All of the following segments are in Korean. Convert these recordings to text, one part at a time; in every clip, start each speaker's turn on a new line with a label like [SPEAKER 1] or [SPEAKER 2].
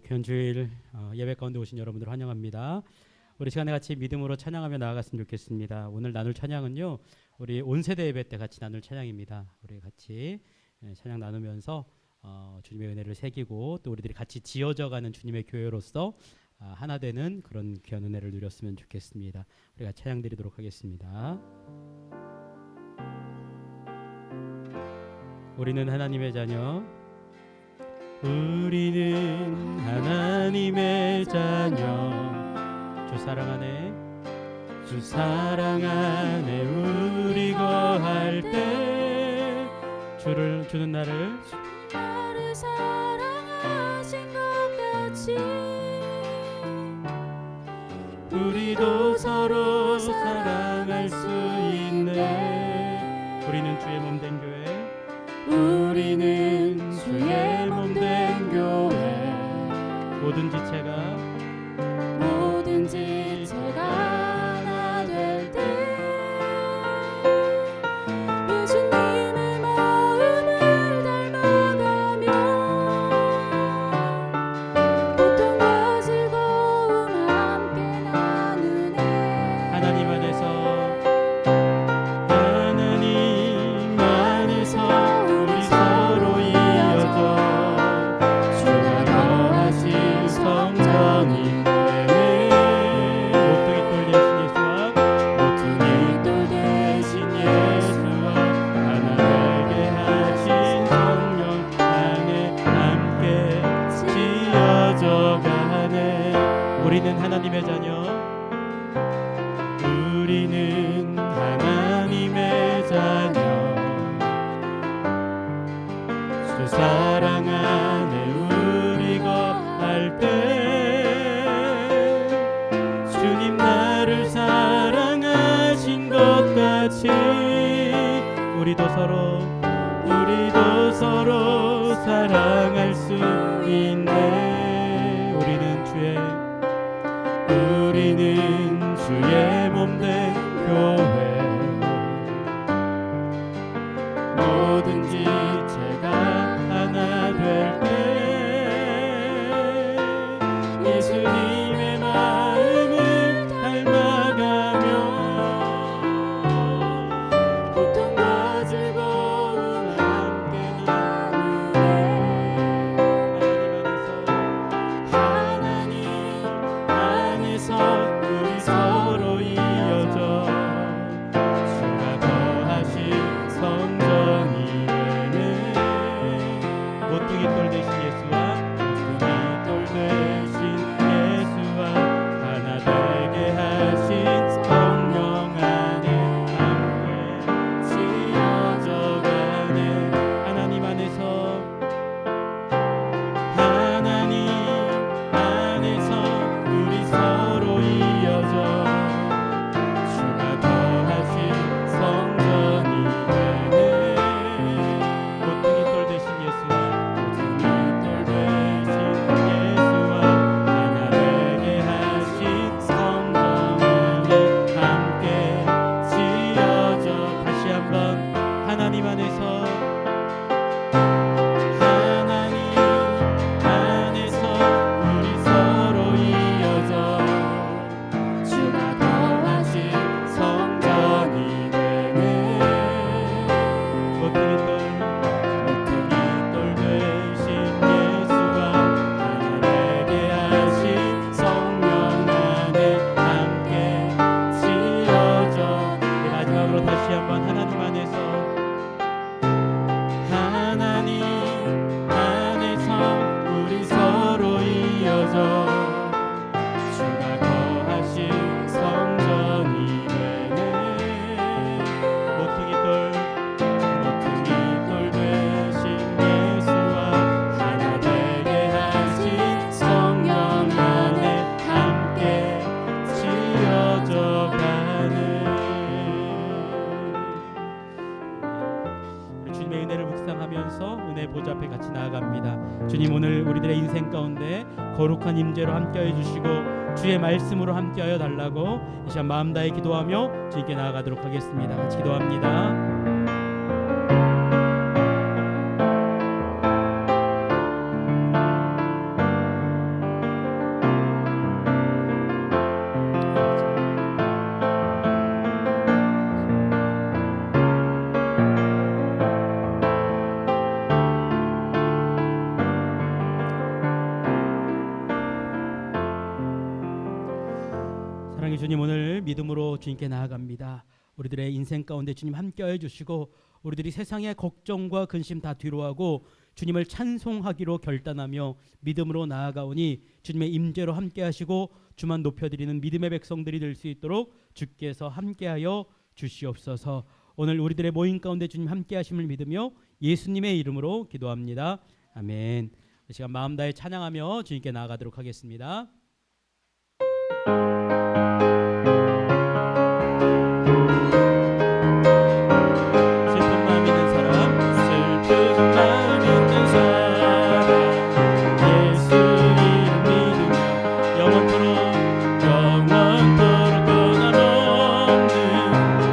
[SPEAKER 1] 교연주일 예배 가운데 오신 여러분들 환영합니다. 우리 시간에 같이 믿음으로 찬양하며 나아갔으면 좋겠습니다. 오늘 나눌 찬양은요, 우리 온 세대 예배 때 같이 나눌 찬양입니다. 우리 같이 찬양 나누면서 주님의 은혜를 새기고 또 우리들이 같이 지어져가는 주님의 교회로서 하나 되는 그런 귀한 은혜를 누렸으면 좋겠습니다. 우리가 찬양 드리도록 하겠습니다. 우리는 하나님의 자녀, 우리는 하나님의 자녀, 주 사랑 안에, 주 사랑 안에 우리 거할 때 주는 나를
[SPEAKER 2] 사랑하신 것 같이
[SPEAKER 1] 우리도 서로 사랑할 수 있네. 우리는 주의 몸된 교회,
[SPEAKER 2] 우리는 주의 몸된 교회,
[SPEAKER 1] 모든 지체가
[SPEAKER 2] 하나 될 때 예수님의 마음을 닮아가며 고통과 즐거움 함께 나누네.
[SPEAKER 1] 하나님 안에서 우리 서로 이어져 주가 더하신 성전이 우리는 하나님의 자녀, 우리는 하나님의 자녀, 주 사랑 안에 우리 거할 때 주님 나를 사랑하신 것 같이 우리도 서로 사랑할 수 있네. 우리는 주의 몸된 교회, 모든 지체가 하나 될 때 예수님의 마음을 닮아가며 고통과 즐거움 함께 나누네. 우리 서로 이어져 주가 더하신 성전이 되네. 모퉁이 돌 되신 예수와 하나 되게 하신 성령 안에 함께 지어져가네. 하나님 안에서 우리 서로 이어져 주가 더하신 성전이 되네. 모퉁이 돌 되신 예수와 하나 되게 하신 성전 안에 함께 지어져. 다시 한번 하나님 안에서 우리 서로 이어져 주가 더하신 성전이 되네. 모퉁이 돌 되신 예수와 하나 되게 하신 성령 안에 함께 지어져. 마지막으로 다시 한번 하나님 안에서 우리 서로 이어져 주가 더하신 성전이 되네. 모퉁이 돌 되신 예수와 하나 되게 하신 성령 안에 함께 지어져 가네. 주님의 은혜를 묵상하면서 은혜 보좌 앞에 같이 나아갑니다. 주님, 오늘 우리들의 인생 가운데 거룩한 임재로 함께해 주시고 주의 말씀으로 함께하여 달라고 이 시간 마음 다해 기도하며 주님께 나아가도록 하겠습니다. 같이 기도합니다. 사랑의 주님, 오늘 믿음으로 주님께 나아갑니다. 우리들의 인생 가운데 주님 함께해 주시고 우리들이 세상의 걱정과 근심 다 뒤로하고 주님을 찬송하기로 결단하며 믿음으로 나아가오니 주님의 임재로 함께하시고 주만 높여드리는 믿음의 백성들이 될 수 있도록 주께서 함께하여 주시옵소서. 오늘 우리들의 모임 가운데 주님 함께하심을 믿으며 예수님의 이름으로 기도합니다. 아멘. 이 시간 마음 다해 찬양하며 주님께 나아가도록 하겠습니다. 슬픈 마음 있는 사람, 슬픈 마음 있는 사람, 예수 이름 믿으며 영원토록 변함없는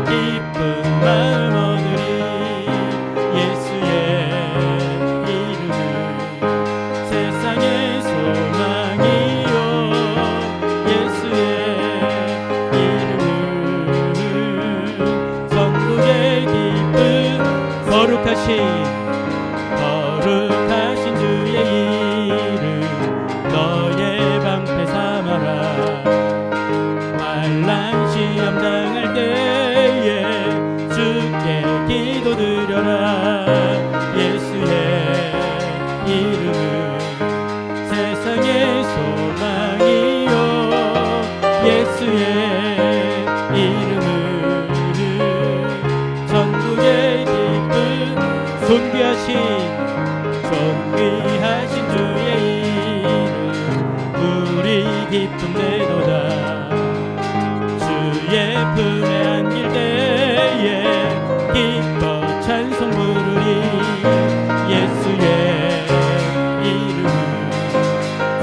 [SPEAKER 1] 기쁜 마음 얻으리. 예수의 이름은 세상의 소망이요, 예수의 이름은 천국의 기쁨. 거룩하신 주의 이름 너의 방패 삼아라. 환난 시험 당할 때에 주께 기도드려라. 예수의 이름은 세상의 소망이요, 예수의 이름은 천국의 기쁨. 존귀하신 주의 이름 우리 기쁨 되도다. 주의 품에 안길 때에 기뻐 찬송 부르리. 예수의 이름은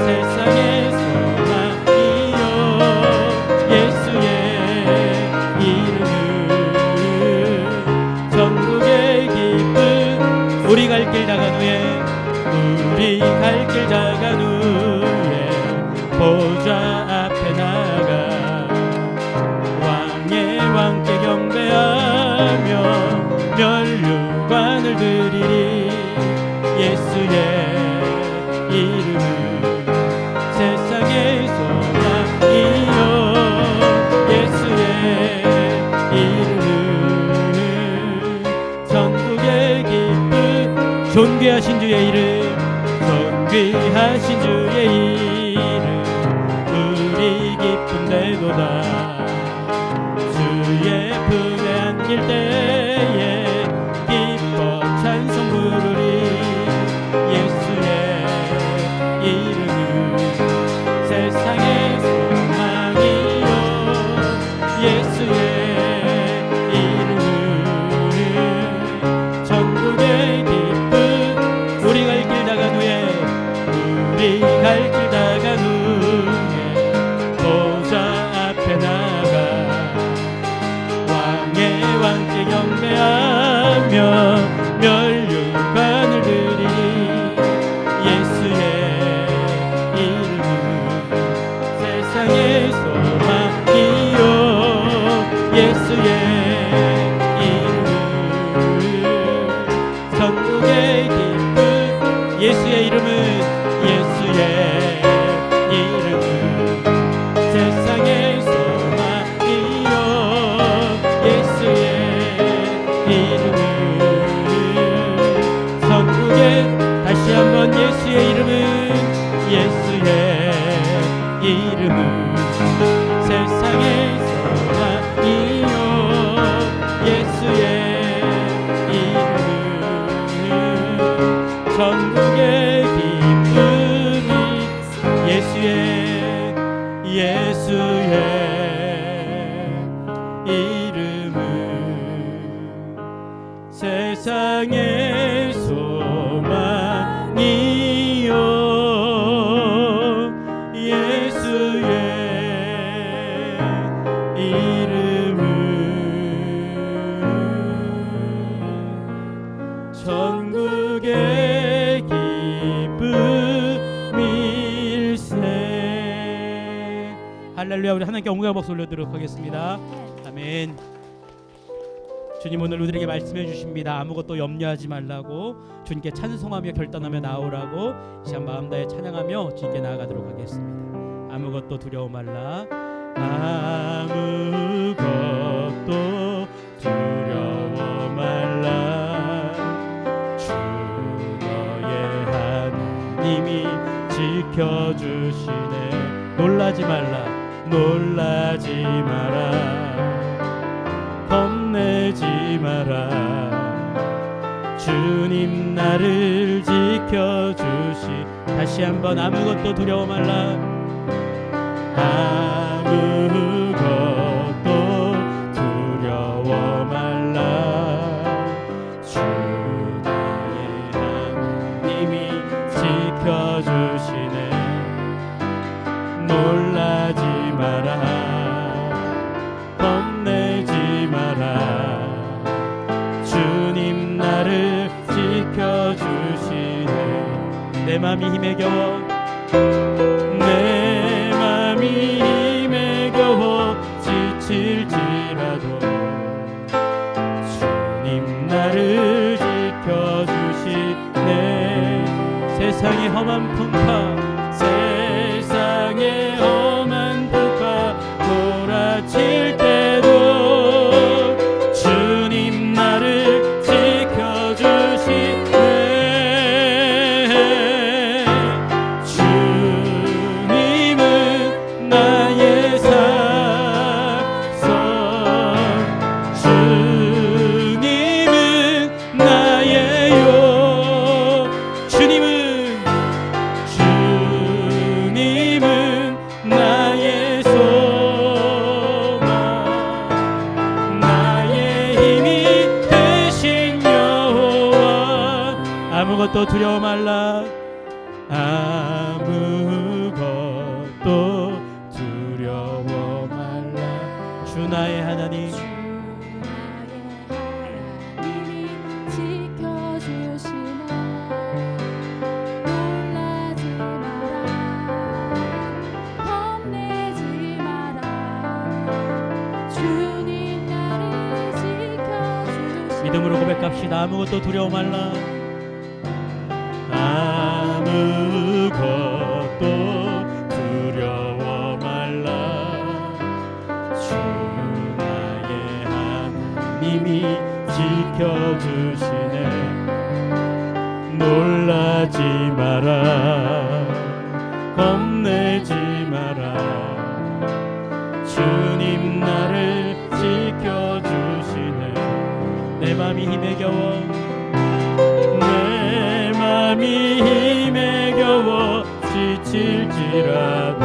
[SPEAKER 1] 세상의 소망이요, 예수의 이름은 천국의 기쁨. 우리 갈 길 다간 후에 보좌 앞에 나가 왕의 왕께 경배하며 면류관을 드리리. 예수의 이름은 세상의 소망이요, 예수의 이름은 천국의 기쁨. 존귀하신 주의 이름, 존귀하신 주의 이름 우리 기쁨 되도다. 주의 품에 안길 때에 기뻐 찬송 부르리. 예수의 이름은 세상의 소망이요, 예수의 이름은 천국의 기쁨. 우리 갈 길 다간 후에 보좌 앞에 나가 왕의 왕께 경배하며 면류관을 드리리. 예수의 이름은 세상의 소망이요, 예수의 이름은 천국의 기쁨. 예수의 이름은 세상의 소망이요, 예수의 이름은 천국의. 다시 한번 예수의 이름은 세상의 소망이요, 예수의 이름은 천국의 기쁨이. 예수의 이름은 세상의 소망이요, 예수의 이름은 천국의 기쁨일세. 할렐루야. 우리 하나님께 영광의 박수 올려드리도록 하겠습니다. 아멘. 주님 오늘 우리에게 말씀해 주십니다. 아무것도 염려하지 말라고, 주님께 찬송하며 결단하며 나오라고. 이 시간 마음 다해 찬양하며 주님께 나아가도록 하겠습니다. 아무것도 두려워 말라. 아무것도 두려워 말라. 주 너의 하나님이 지켜주시네. 놀라지 말라. 놀라지 마라. 겁내지 마라. 주님 나를 지켜주시. 다시 한번 아무것도 두려워 말라. 아무것도 두려워 말라. 주 나의 하나님이 지켜주시네. 놀라지 마라. 겁내지 마라. 주님 나를 지켜주시네. 내 맘이 힘에 겨워. 내 맘이 힘에 겨워 지칠지라도 주님 나를 지켜주시네. 세상의 험한 풍파, 세상의 험한 풍파 몰아칠 때도 주님 나를 지켜주시네. 주님은 나의 산성, 주님은 나의 요. 주님은 나의 소망, 나의 힘이 되신 여호와. 아무것도 두려워 말라. 아무것도 두려워 말라. 주 나의 하나님,
[SPEAKER 2] 주 나의 하나님이 지켜주시네. 놀라지 마라. 겁내지 마라. 주님 나를 지켜주시네.
[SPEAKER 1] 믿음으로 고백합시다. 아무것도 두려워 말라. 아무것도 두려워 말라. 주 나의 하나님이 지켜주시네. 놀라지 마라. 겁내지 마라. 주님 나를 지켜주시네. 내 맘이 힘에 겨워. 내 맘이 힘에 겨워 지칠지라도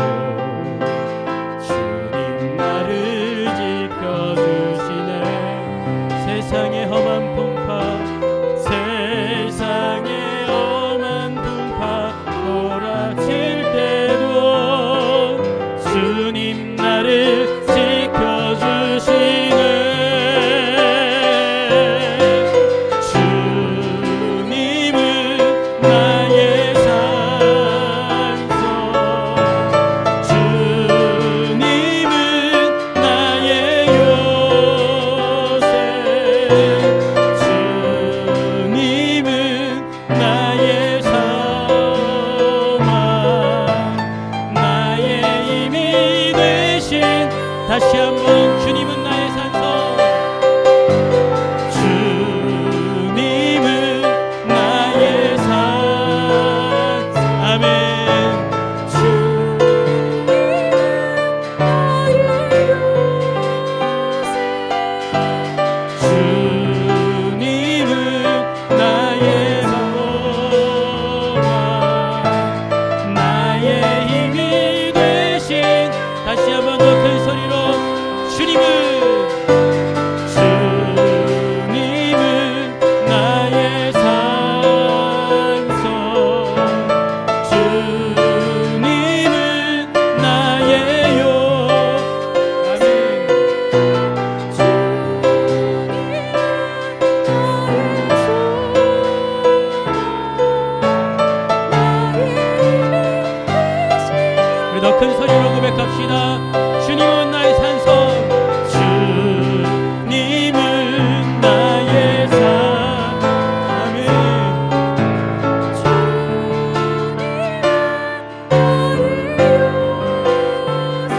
[SPEAKER 1] 주님 나를 지켜주시네. 세상의 험한 풍파, 세상의 험한 풍파 몰아칠 때도 주님 나를 지켜주시네. 다시 한번 주님은 나의 산성, 주님은 나의 산. 아멘. 주님은 나의 소망, 나의 힘이 되신. 다시 한번 더 큰 소리로 주님은 나의 산성, 주님은 나의 요. 아멘. 우리 더 큰 소리로 고백합시다. 주님은 나의 산성, 주님은 나의 산. 아멘.
[SPEAKER 2] 주님은 나의 요새.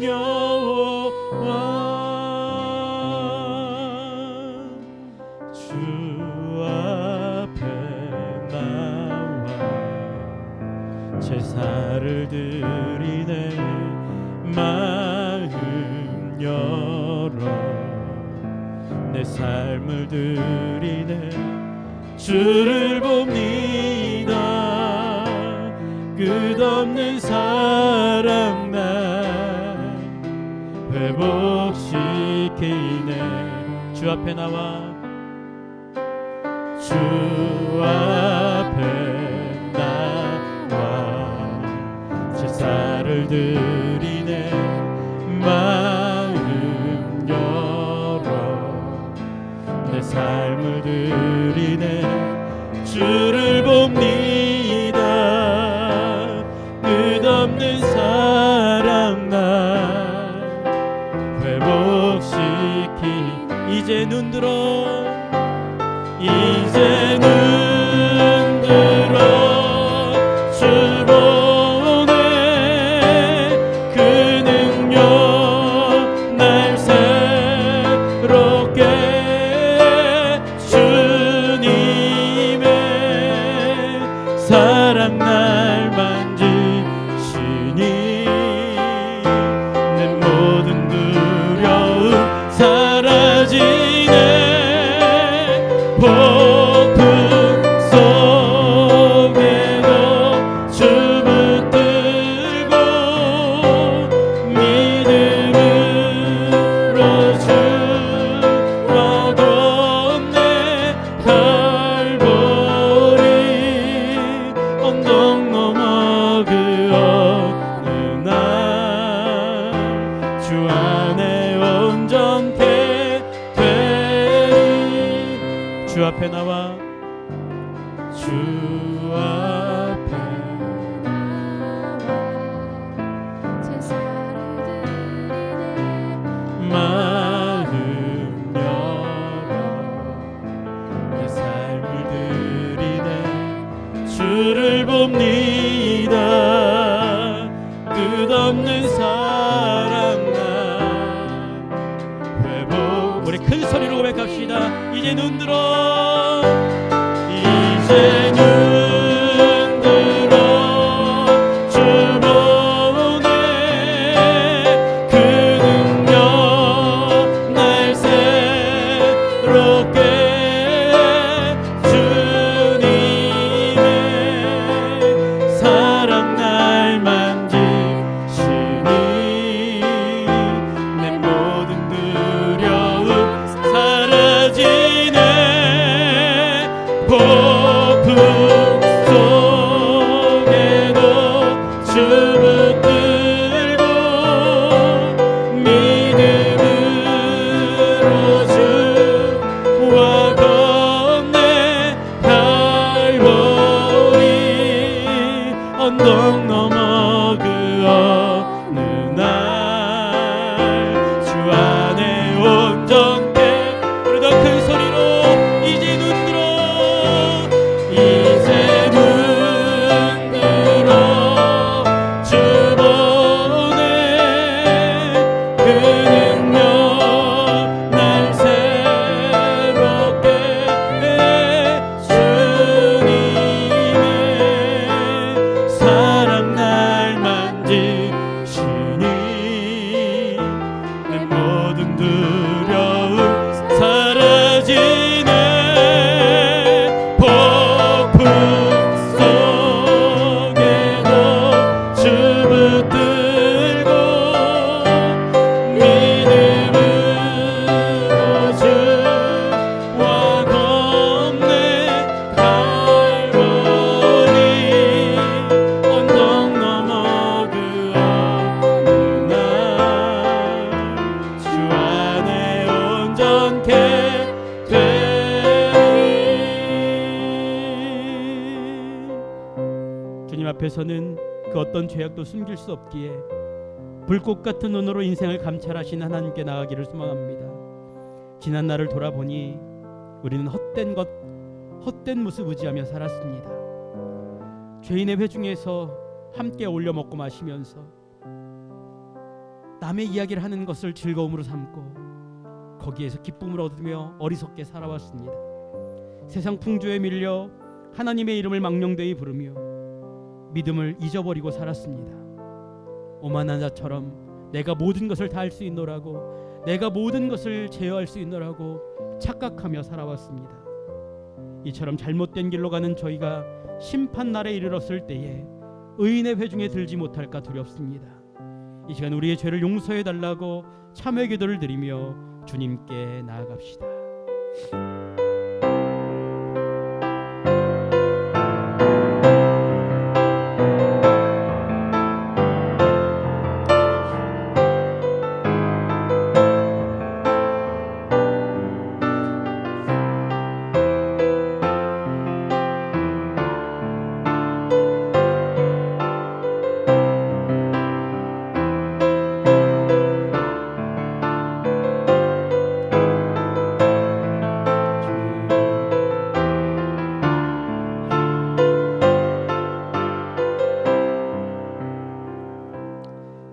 [SPEAKER 1] 여호와 주 앞에 나와 제사를 드리네 마음 열어 내 삶을 드리네 주를 봅니다 끝없는 사랑 날 회복시키네 주 앞에 나와 주 앞에 나와 제사를 드리네 마음 열어 내 삶을 드리네 주를 봅니다 끝없는 사랑 날 회복시키 이제 눈들어 이제 눈들어 주 보네 그 능력 날 새롭게 주님의 사랑 날 만지시니 내 모든 두려움 사라지네 폭풍 속에도 주 붙들고 믿음으로 주와 건네 갈보리 언덕 넘어 그 어느 날 주 안에 온전케 주 앞에 나와 주 앞에
[SPEAKER 2] 제사를 드리네
[SPEAKER 1] 마음 열어 내 삶을 드리네 주를 봅니다 끝없는 사랑 날 회복 우리 큰 소리로 고백합시다 이제 눈들어 이제 눈들어 주 보네 그 능력 날 새롭게 주님의 사랑 날 만지시니 내 모든 두려움 사라지네 폭풍 속에도 주 붙들고 믿음으로 주와 건네 갈보리 언덕 넘어 그 어느 날 주 안에 온전케 우리 더 큰 소리로 이제 눈들어 이제 눈들어 주 보네 그 능력 날 새롭게 주님의 사랑 날 만지시니 내 모든 두려움 사라지네 폭풍 속에도 주 붙들고 믿음으로 주와 건네 갈보리 언덕 넘어 그 어느 날 주 안에 온전케 되리 주님 앞에서는 그 어떤 죄악도 숨길 수 없기에 불꽃 같은 눈으로 인생을 감찰하신 하나님께 나아가기를 소망합니다. 지난 날을 돌아보니 우리는 헛된 모습 의지하며 살았습니다. 죄인의 회중에서 함께 올려 먹고 마시면서 남의 이야기를 하는 것을 즐거움으로 삼고 거기에서 기쁨을 얻으며 어리석게 살아왔습니다. 세상 풍조에 밀려 하나님의 이름을 망령되이 부르며 믿음을 잊어버리고 살았습니다. 오만한 자처럼 내가 모든 것을 다 할 수 있노라고, 내가 모든 것을 제어할 수 있노라고 착각하며 살아왔습니다. 이처럼 잘못된 길로 가는 저희가 심판날에 이르렀을 때에 의인의 회중에 들지 못할까 두렵습니다. 이 시간 우리의 죄를 용서해 달라고 참회 기도를 드리며 주님께 나아갑시다.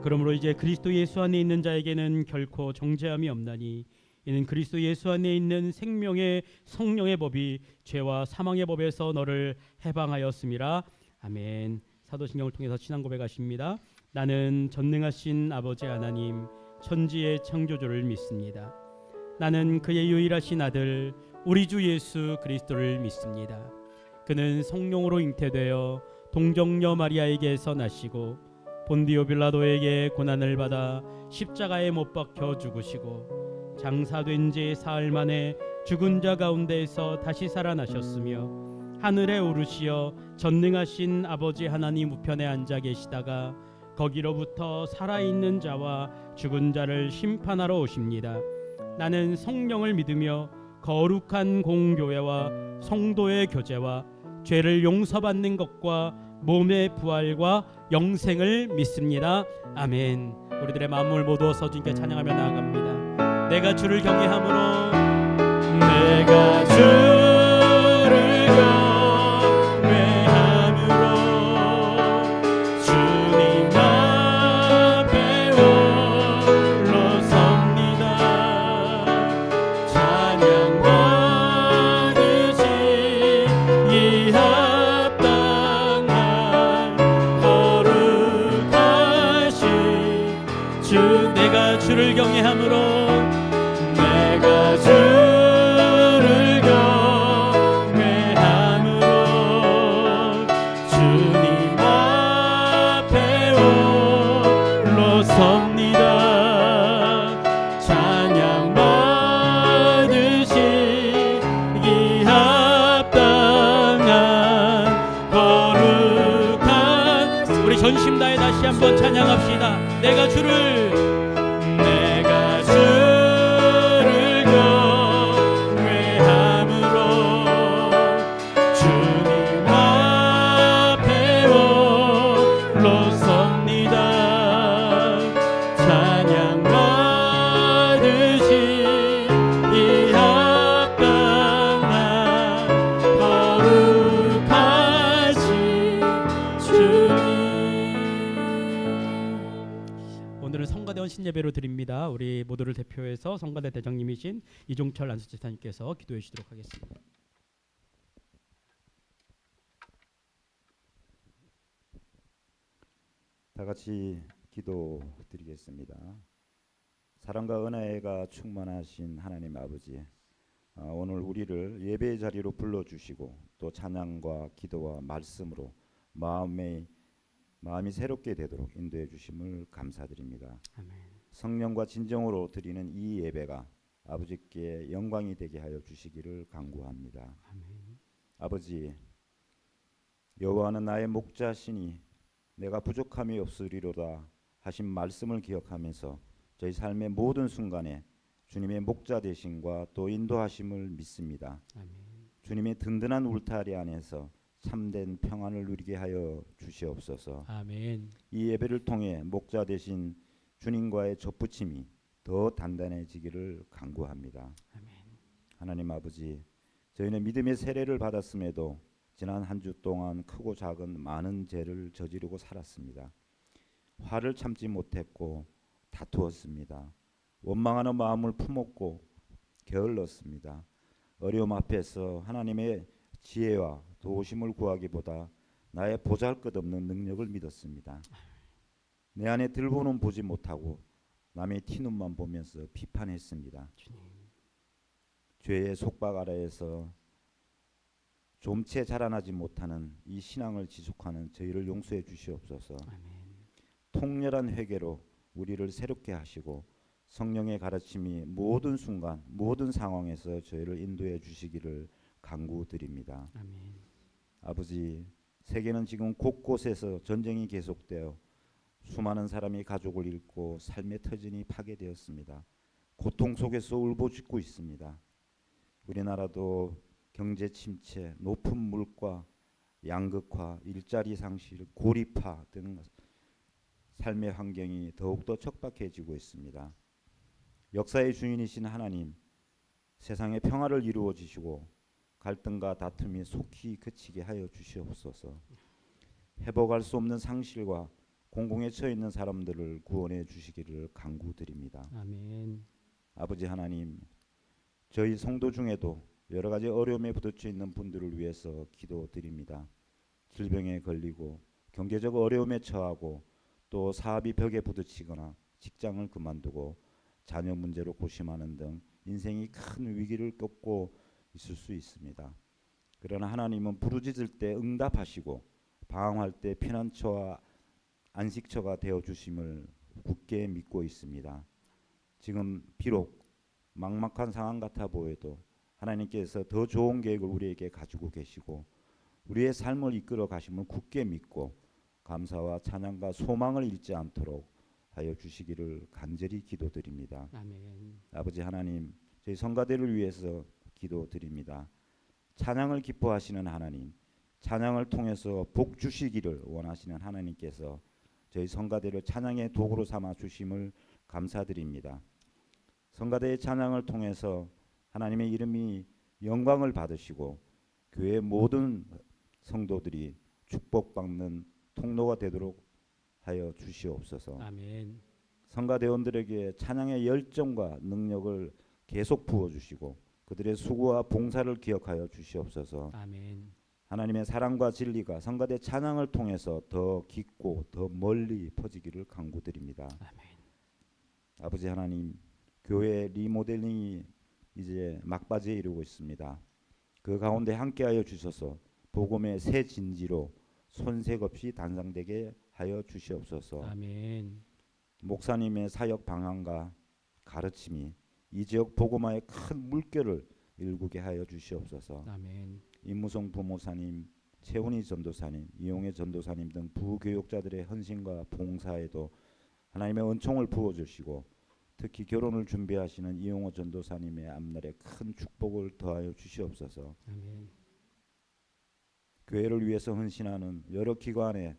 [SPEAKER 1] 그러므로 이제 그리스도 예수 안에 있는 자에게는 결코 정죄함이 없나니 이는 그리스도 예수 안에 있는 생명의 성령의 법이 죄와 사망의 법에서 너를 해방하였음이라. 아멘. 사도신경을 통해서 신앙 고백하십니다. 나는 전능하신 아버지 하나님 천지의 창조주를 믿습니다. 나는 그의 유일하신 아들 우리 주 예수 그리스도를 믿습니다. 그는 성령으로 잉태되어 동정녀 마리아에게서 나시고 본디오 빌라도에게 고난을 받아 십자가에 못 박혀 죽으시고 장사된 지 사흘 만에 죽은 자 가운데에서 다시 살아나셨으며 하늘에 오르시어 전능하신 아버지 하나님 우편에 앉아 계시다가 거기로부터 살아있는 자와 죽은 자를 심판하러 오십니다. 나는 성령을 믿으며 거룩한 공교회와 성도의 교제와 죄를 용서받는 것과 몸의 부활과 영생을 믿습니다. 아멘. 우리들의 마음을 모두어서 주님께 찬양하며 나아갑니다. 내가 주를 경외함으로, 내가 주를 경외함으로 주님 앞에 홀로 섭니다. 찬양 받으시기 내가 주를 경외함으로, 내가 주를 경외함으로 주님 앞에 홀로 섭니다. 찬양 받으시기 합당한 거룩한, 우리 전심 다해 다시 한번 찬양합시다. 내가 주를 경외함으로 주님 앞에 홀로 섭니다. 찬양 받으시기 합당한 거룩하신 주님. 오늘은 성가대원 신예배로 드립니다. 우리 모두를 대표해서 성가대 대장님이신 이종철 안수집사님께서 기도해 주시도록 하겠습니다.
[SPEAKER 3] 다 같이 기도드리겠습니다. 사랑과 은혜가 충만하신 하나님 아버지, 오늘 우리를 예배의 자리로 불러주시고 또 찬양과 기도와 말씀으로 마음이 새롭게 되도록 인도해 주심을 감사드립니다.
[SPEAKER 1] 아멘.
[SPEAKER 3] 성령과 진정으로 드리는 이 예배가 아버지께 영광이 되게 하여 주시기를 간구합니다.
[SPEAKER 1] 아멘.
[SPEAKER 3] 아버지, 여호와는 나의 목자시니 내가 부족함이 없으리로다 하신 말씀을 기억하면서 저희 삶의 모든 순간에 주님의 목자 되심과 또 인도하심을 믿습니다.
[SPEAKER 1] 아멘.
[SPEAKER 3] 주님의 든든한 울타리 안에서 참된 평안을 누리게 하여 주시옵소서.
[SPEAKER 1] 아멘.
[SPEAKER 3] 이 예배를 통해 목자 되신 주님과의 접붙임이 더 단단해지기를 간구합니다.
[SPEAKER 1] 아멘.
[SPEAKER 3] 하나님 아버지, 저희는 믿음의 세례를 받았음에도 지난 한 주 동안 크고 작은 많은 죄를 저지르고 살았습니다. 화를 참지 못했고 다투었습니다. 원망하는 마음을 품었고 게을렀습니다. 어려움 앞에서 하나님의 지혜와 도우심을 구하기보다 나의 보잘것없는 능력을 믿었습니다. 내 안에 들보는 보지 못하고 남의 티눈만 보면서 비판했습니다.
[SPEAKER 1] 주님.
[SPEAKER 3] 죄의 속박 아래에서 좀채 자라나지 못하는 이 신앙을 지속하는 저희를 용서해 주시옵소서.
[SPEAKER 1] 아멘.
[SPEAKER 3] 통렬한 회개로 우리를 새롭게 하시고 성령의 가르침이 모든 순간 모든 상황에서 저희를 인도해 주시기를 간구드립니다.
[SPEAKER 1] 아멘.
[SPEAKER 3] 아버지, 세계는 지금 곳곳에서 전쟁이 계속되어 수많은 사람이 가족을 잃고 삶의 터전이 파괴되었습니다. 고통 속에서 울부짖고 있습니다. 우리나라도 경제 침체, 높은 물가, 양극화, 일자리 상실, 고립화 등 삶의 환경이 더욱더 척박해지고 있습니다. 역사의 주인이신 하나님, 세상의 평화를 이루어 주시고 갈등과 다툼이 속히 그치게 하여 주시옵소서. 회복할 수 없는 상실과 공공에 처해 있는 사람들을 구원해 주시기를 간구드립니다.
[SPEAKER 1] 아멘.
[SPEAKER 3] 아버지 하나님, 저희 성도 중에도 여러 가지 어려움에 부딪혀 있는 분들을 위해서 기도드립니다. 질병에 걸리고 경제적 어려움에 처하고 또 사업이 벽에 부딪히거나 직장을 그만두고 자녀 문제로 고심하는 등 인생이 큰 위기를 겪고 있을 수 있습니다. 그러나 하나님은 부르짖을 때 응답하시고 방황할 때 피난처와 안식처가 되어 주심을 굳게 믿고 있습니다. 지금 비록 막막한 상황 같아 보여도 하나님께서 더 좋은 계획을 우리에게 가지고 계시고 우리의 삶을 이끌어 가심을 굳게 믿고 감사와 찬양과 소망을 잃지 않도록 하여 주시기를 간절히 기도드립니다.
[SPEAKER 1] 아멘.
[SPEAKER 3] 아버지 하나님, 저희 성가대를 위해서 기도드립니다. 찬양을 기뻐하시는 하나님, 찬양을 통해서 복 주시기를 원하시는 하나님께서 저희 성가대를 찬양의 도구로 삼아 주심을 감사드립니다. 성가대의 찬양을 통해서 하나님의 이름이 영광을 받으시고 교회 모든 성도들이 축복받는 통로가 되도록 하여 주시옵소서.
[SPEAKER 1] 아멘.
[SPEAKER 3] 성가대원들에게 찬양의 열정과 능력을 계속 부어주시고 그들의 수고와 봉사를 기억하여 주시옵소서.
[SPEAKER 1] 아멘.
[SPEAKER 3] 하나님의 사랑과 진리가 성가대 찬양을 통해서 더 깊고 더 멀리 퍼지기를 간구드립니다.
[SPEAKER 1] 아멘.
[SPEAKER 3] 아버지 하나님, 교회 리모델링이 이제 막바지에 이르고 있습니다. 그 가운데 함께하여 주셔서 복음의 새 진지로 손색 없이 단장되게 하여 주시옵소서.
[SPEAKER 1] 아멘.
[SPEAKER 3] 목사님의 사역 방향과 가르침이 이 지역 복음화의 큰 물결을 일구게 하여 주시옵소서.
[SPEAKER 1] 아멘.
[SPEAKER 3] 임무성 부모사님, 최훈희 전도사님, 이용혜 전도사님 등 부교육자들의 헌신과 봉사에도 하나님의 은총을 부어주시고 특히 결혼을 준비하시는 이용호 전도사님의 앞날에 큰 축복을 더하여 주시옵소서.
[SPEAKER 1] 아멘.
[SPEAKER 3] 교회를 위해서 헌신하는 여러 기관의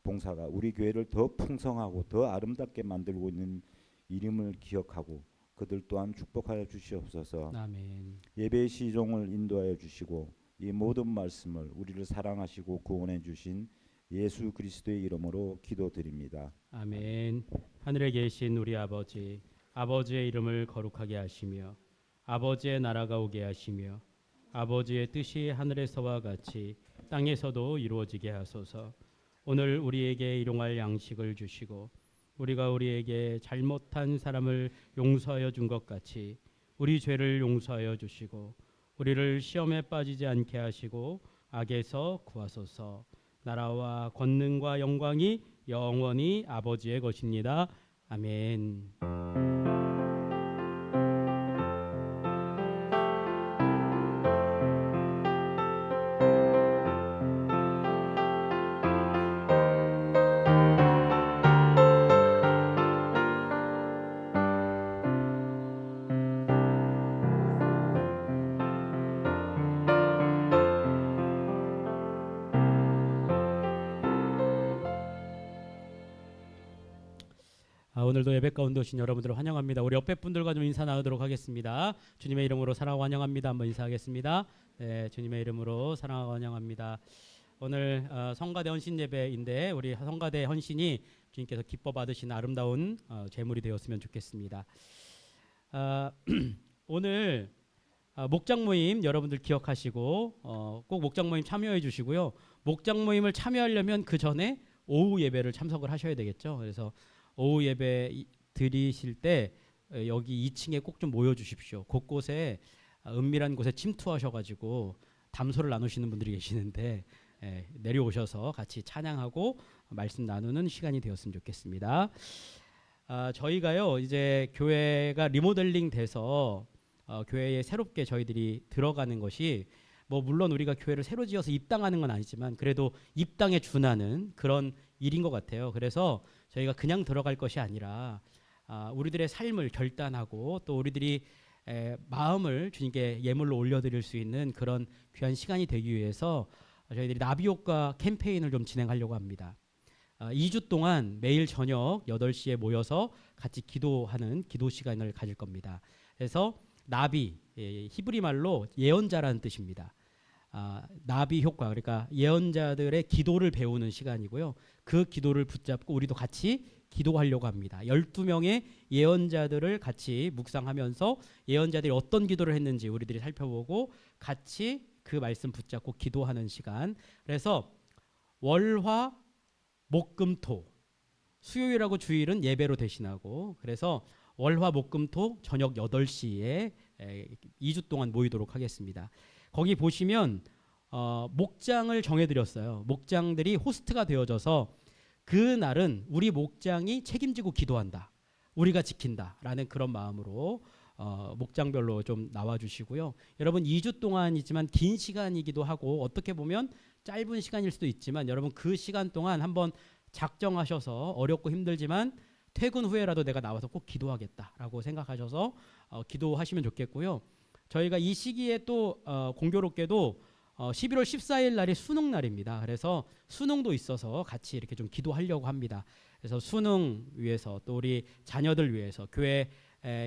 [SPEAKER 3] 봉사가 우리 교회를 더 풍성하고 더 아름답게 만들고 있는 이름을 기억하고 그들 또한 축복하여 주시옵소서.
[SPEAKER 1] 아멘.
[SPEAKER 3] 예배의 시종을 인도하여 주시고 이 모든 말씀을 우리를 사랑하시고 구원해 주신 예수 그리스도의 이름으로 기도드립니다.
[SPEAKER 1] 아멘. 하늘에 계신 우리 아버지, 아버지의 이름을 거룩하게 하시며 아버지의 나라가 오게 하시며 아버지의 뜻이 하늘에서와 같이 땅에서도 이루어지게 하소서. 오늘 우리에게 일용할 양식을 주시고 우리가 우리에게 잘못한 사람을 용서하여 준 것 같이 우리 죄를 용서하여 주시고 우리를 시험에 빠지지 않게 하시고 악에서 구하소서. 나라와 권능과 영광이 영원히 아버지의 것입니다. 아멘. 오늘도 예배 가운데 오신 여러분들을 환영합니다. 우리 옆에 분들과 좀 인사 나누도록 하겠습니다. 주님의 이름으로 사랑하고 환영합니다. 한번 인사하겠습니다. 네, 주님의 이름으로 사랑하고 환영합니다. 오늘 성가대 헌신 예배인데 우리 성가대 헌신이 주님께서 기뻐 받으시는 아름다운 제물이 되었으면 좋겠습니다. 오늘 목장 모임 여러분들 기억하시고 꼭 목장 모임 참여해 주시고요. 목장 모임을 참여하려면 그 전에 오후 예배를 참석을 하셔야 되겠죠. 그래서 오후 예배 드리실 때 여기 2층에 꼭 좀 모여 주십시오. 곳곳에 은밀한 곳에 침투하셔가지고 담소를 나누시는 분들이 계시는데 내려오셔서 같이 찬양하고 말씀 나누는 시간이 되었으면 좋겠습니다. 저희가요 이제 교회가 리모델링 돼서 교회에 새롭게 저희들이 들어가는 것이 뭐 물론 우리가 교회를 새로 지어서 입당하는 건 아니지만 그래도 입당에 준하는 그런 일인 것 같아요. 그래서 저희가 그냥 들어갈 것이 아니라 우리들의 삶을 결단하고 또 우리들이 마음을 주님께 예물로 올려드릴 수 있는 그런 귀한 시간이 되기 위해서 저희들이 나비효과 캠페인을 좀 진행하려고 합니다. 2주 동안 매일 저녁 8시에 모여서 같이 기도하는 기도 시간을 가질 겁니다. 그래서 나비, 히브리 말로 예언자라는 뜻입니다. 나비 효과, 그러니까 예언자들의 기도를 배우는 시간이고요. 그 기도를 붙잡고 우리도 같이 기도하려고 합니다. 12명의 예언자들을 같이 묵상하면서 예언자들이 어떤 기도를 했는지 우리들이 살펴보고 같이 그 말씀 붙잡고 기도하는 시간. 그래서 월화 목금토 수요일하고 주일은 예배로 대신하고 그래서 월화 목금토 저녁 8시에 2주 동안 모이도록 하겠습니다. 거기 보시면 목장을 정해드렸어요. 목장들이 호스트가 되어져서 그 날은 우리 목장이 책임지고 기도한다. 우리가 지킨다라는 그런 마음으로 목장별로 좀 나와주시고요. 여러분 2주 동안이지만 긴 시간이기도 하고 어떻게 보면 짧은 시간일 수도 있지만 여러분 그 시간 동안 한번 작정하셔서 어렵고 힘들지만 퇴근 후에라도 내가 나와서 꼭 기도하겠다라고 생각하셔서 기도하시면 좋겠고요. 저희가 이 시기에 또 공교롭게도 11월 14일 날이 수능 날입니다. 그래서 수능도 있어서 같이 이렇게 좀 기도하려고 합니다. 그래서 수능 위해서 또 우리 자녀들 위해서 교회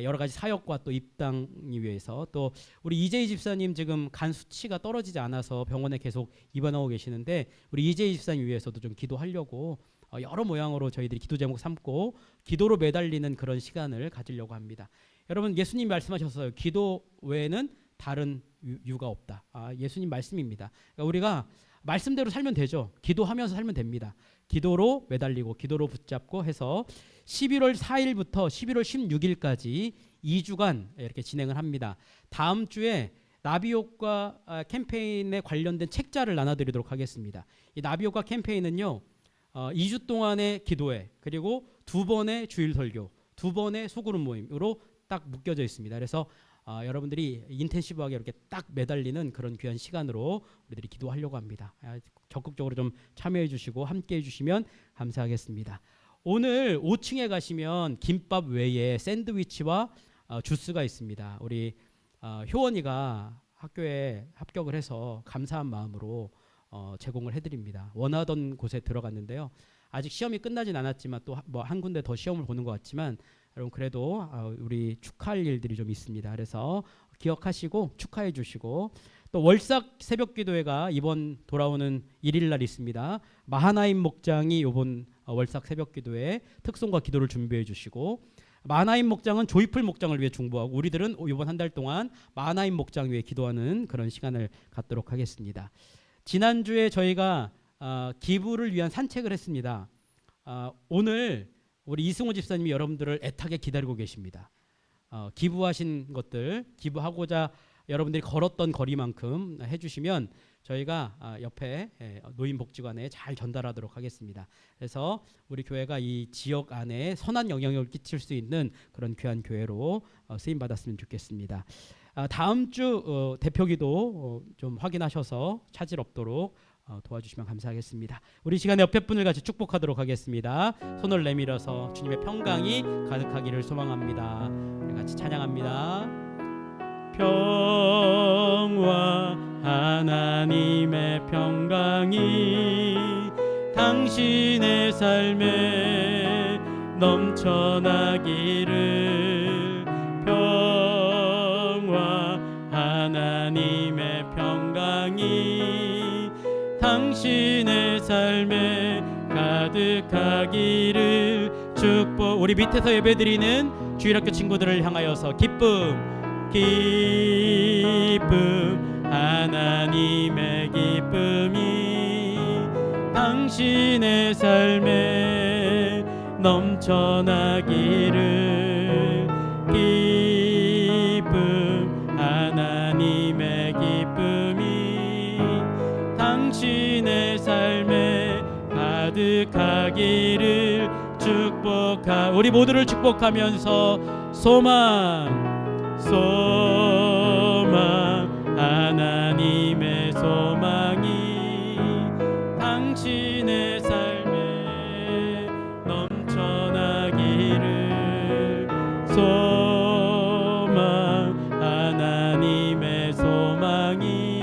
[SPEAKER 1] 여러 가지 사역과 또 입당 위해서 또 우리 이재희 집사님 지금 간 수치가 떨어지지 않아서 병원에 계속 입원하고 계시는데 우리 이재희 집사님 위해서도 좀 기도하려고 여러 모양으로 저희들이 기도 제목 삼고 기도로 매달리는 그런 시간을 가지려고 합니다. 여러분 예수님 말씀하셨어요. 기도 외에는 다른 유가 없다. 예수님 말씀입니다. 그러니까 우리가 말씀대로 살면 되죠. 기도하면서 살면 됩니다. 기도로 매달리고 기도로 붙잡고 해서 11월 4일부터 11월 16일까지 2주간 이렇게 진행을 합니다. 다음 주에 나비효과 캠페인에 관련된 책자를 나눠드리도록 하겠습니다. 이 나비효과 캠페인은요 2주 동안의 기도회 그리고 2번의 주일 설교 2번의 소그룹 모임으로 딱 묶여져 있습니다. 그래서 여러분들이 인텐시브하게 이렇게 딱 매달리는 그런 귀한 시간으로 우리들이 기도하려고 합니다. 적극적으로 좀 참여해 주시고 함께 해 주시면 감사하겠습니다. 오늘 5층에 가시면 김밥 외에 샌드위치와 주스가 있습니다. 우리 효원이가 학교에 합격을 해서 감사한 마음으로 제공을 해드립니다. 원하던 곳에 들어갔는데요. 아직 시험이 끝나진 않았지만 또 뭐 한 군데 더 시험을 보는 것 같지만 여러분 그래도 우리 축하할 일들이 좀 있습니다. 그래서 기억하시고 축하해 주시고 또 월삭 새벽기도회가 이번 돌아오는 1일 날 있습니다. 마하나임 목장이 이번 월삭 새벽기도회 특송과 기도를 준비해 주시고 마하나임 목장은 조이풀 목장을 위해 중보하고 우리들은 이번 한 달 동안 마하나임 목장 위해 기도하는 그런 시간을 갖도록 하겠습니다. 지난주에 저희가 기부를 위한 산책을 했습니다. 오늘 우리 이승호 집사님이 여러분들을 애타게 기다리고 계십니다. 기부하신 것들 기부하고자 여러분들이 걸었던 거리만큼 해주시면 저희가 옆에 노인복지관에 잘 전달하도록 하겠습니다. 그래서 우리 교회가 이 지역 안에 선한 영향력을 끼칠 수 있는 그런 귀한 교회로 쓰임 받았으면 좋겠습니다. 다음 주 대표기도 좀 확인하셔서 차질 없도록 도와주시면 감사하겠습니다. 우리 시간에 옆에 분을 같이 축복하도록 하겠습니다. 손을 내밀어서 주님의 평강이 가득하기를 소망합니다. 우리 같이 찬양합니다. 평화 하나님의 평강이 당신의 삶에 넘쳐나기를 평화 하나님의 평강이 당신의 당신의 삶에 가득하기를 축복. 우리 밑에서 예배드리는 주일학교 친구들을 향하여서 기쁨 하나님의 기쁨이 당신의 삶에 넘쳐나기를 기쁨 하나님의 기쁨이 당신의 삶에 가득하기를 우리 모두를 축복하면서 소망 하나님의 소망이 당신의 삶에 넘쳐나기를 소망 하나님의 소망이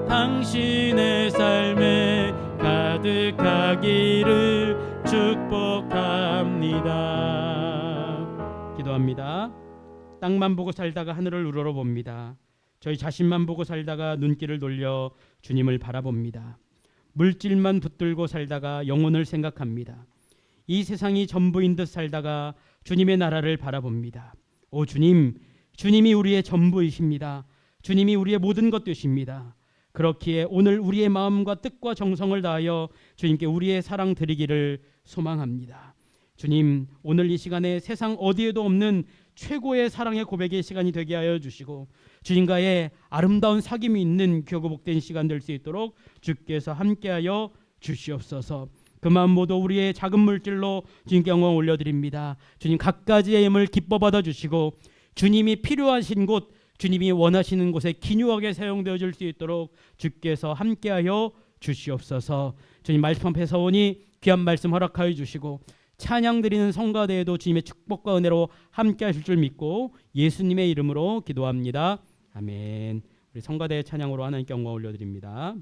[SPEAKER 1] 당신의 삶에 가득하기를 축복합니다. 기도합니다. 땅만 보고 살다가 하늘을 우러러봅니다. 저희 자신만 보고 살다가 눈길을 돌려 주님을 바라봅니다. 물질만 붙들고 살다가 영혼을 생각합니다. 이 세상이 전부인 듯 살다가 주님의 나라를 바라봅니다. 오 주님, 주님이 우리의 전부이십니다. 주님이 우리의 모든 것 되십니다. 그렇기에 오늘 우리의 마음과 뜻과 정성을 다하여 주님께 우리의 사랑 드리기를 소망합니다. 주님, 오늘 이 시간에 세상 어디에도 없는 최고의 사랑의 고백의 시간이 되게 하여 주시고 주님과의 아름다운 사귐이 있는 귀하고 복된 시간 될 수 있도록 주께서 함께하여 주시옵소서. 그 마음 모두 우리의 작은 물질로 주님께 영광 올려드립니다. 주님 각가지의 힘을 기뻐 받아주시고 주님이 필요하신 곳, 주님이 원하시는 곳에 기묘하게 사용되어 줄 수 있도록 주께서 함께하여 주시옵소서. 주님 말씀 앞에 서오니 귀한 말씀 허락하여 주시고 찬양 드리는 성가대에도 주님의 축복과 은혜로 함께 하실 줄 믿고 예수님의 이름으로 기도합니다. 아멘. 우리 성가대의 찬양으로 하나님께 영광 올려드립니다.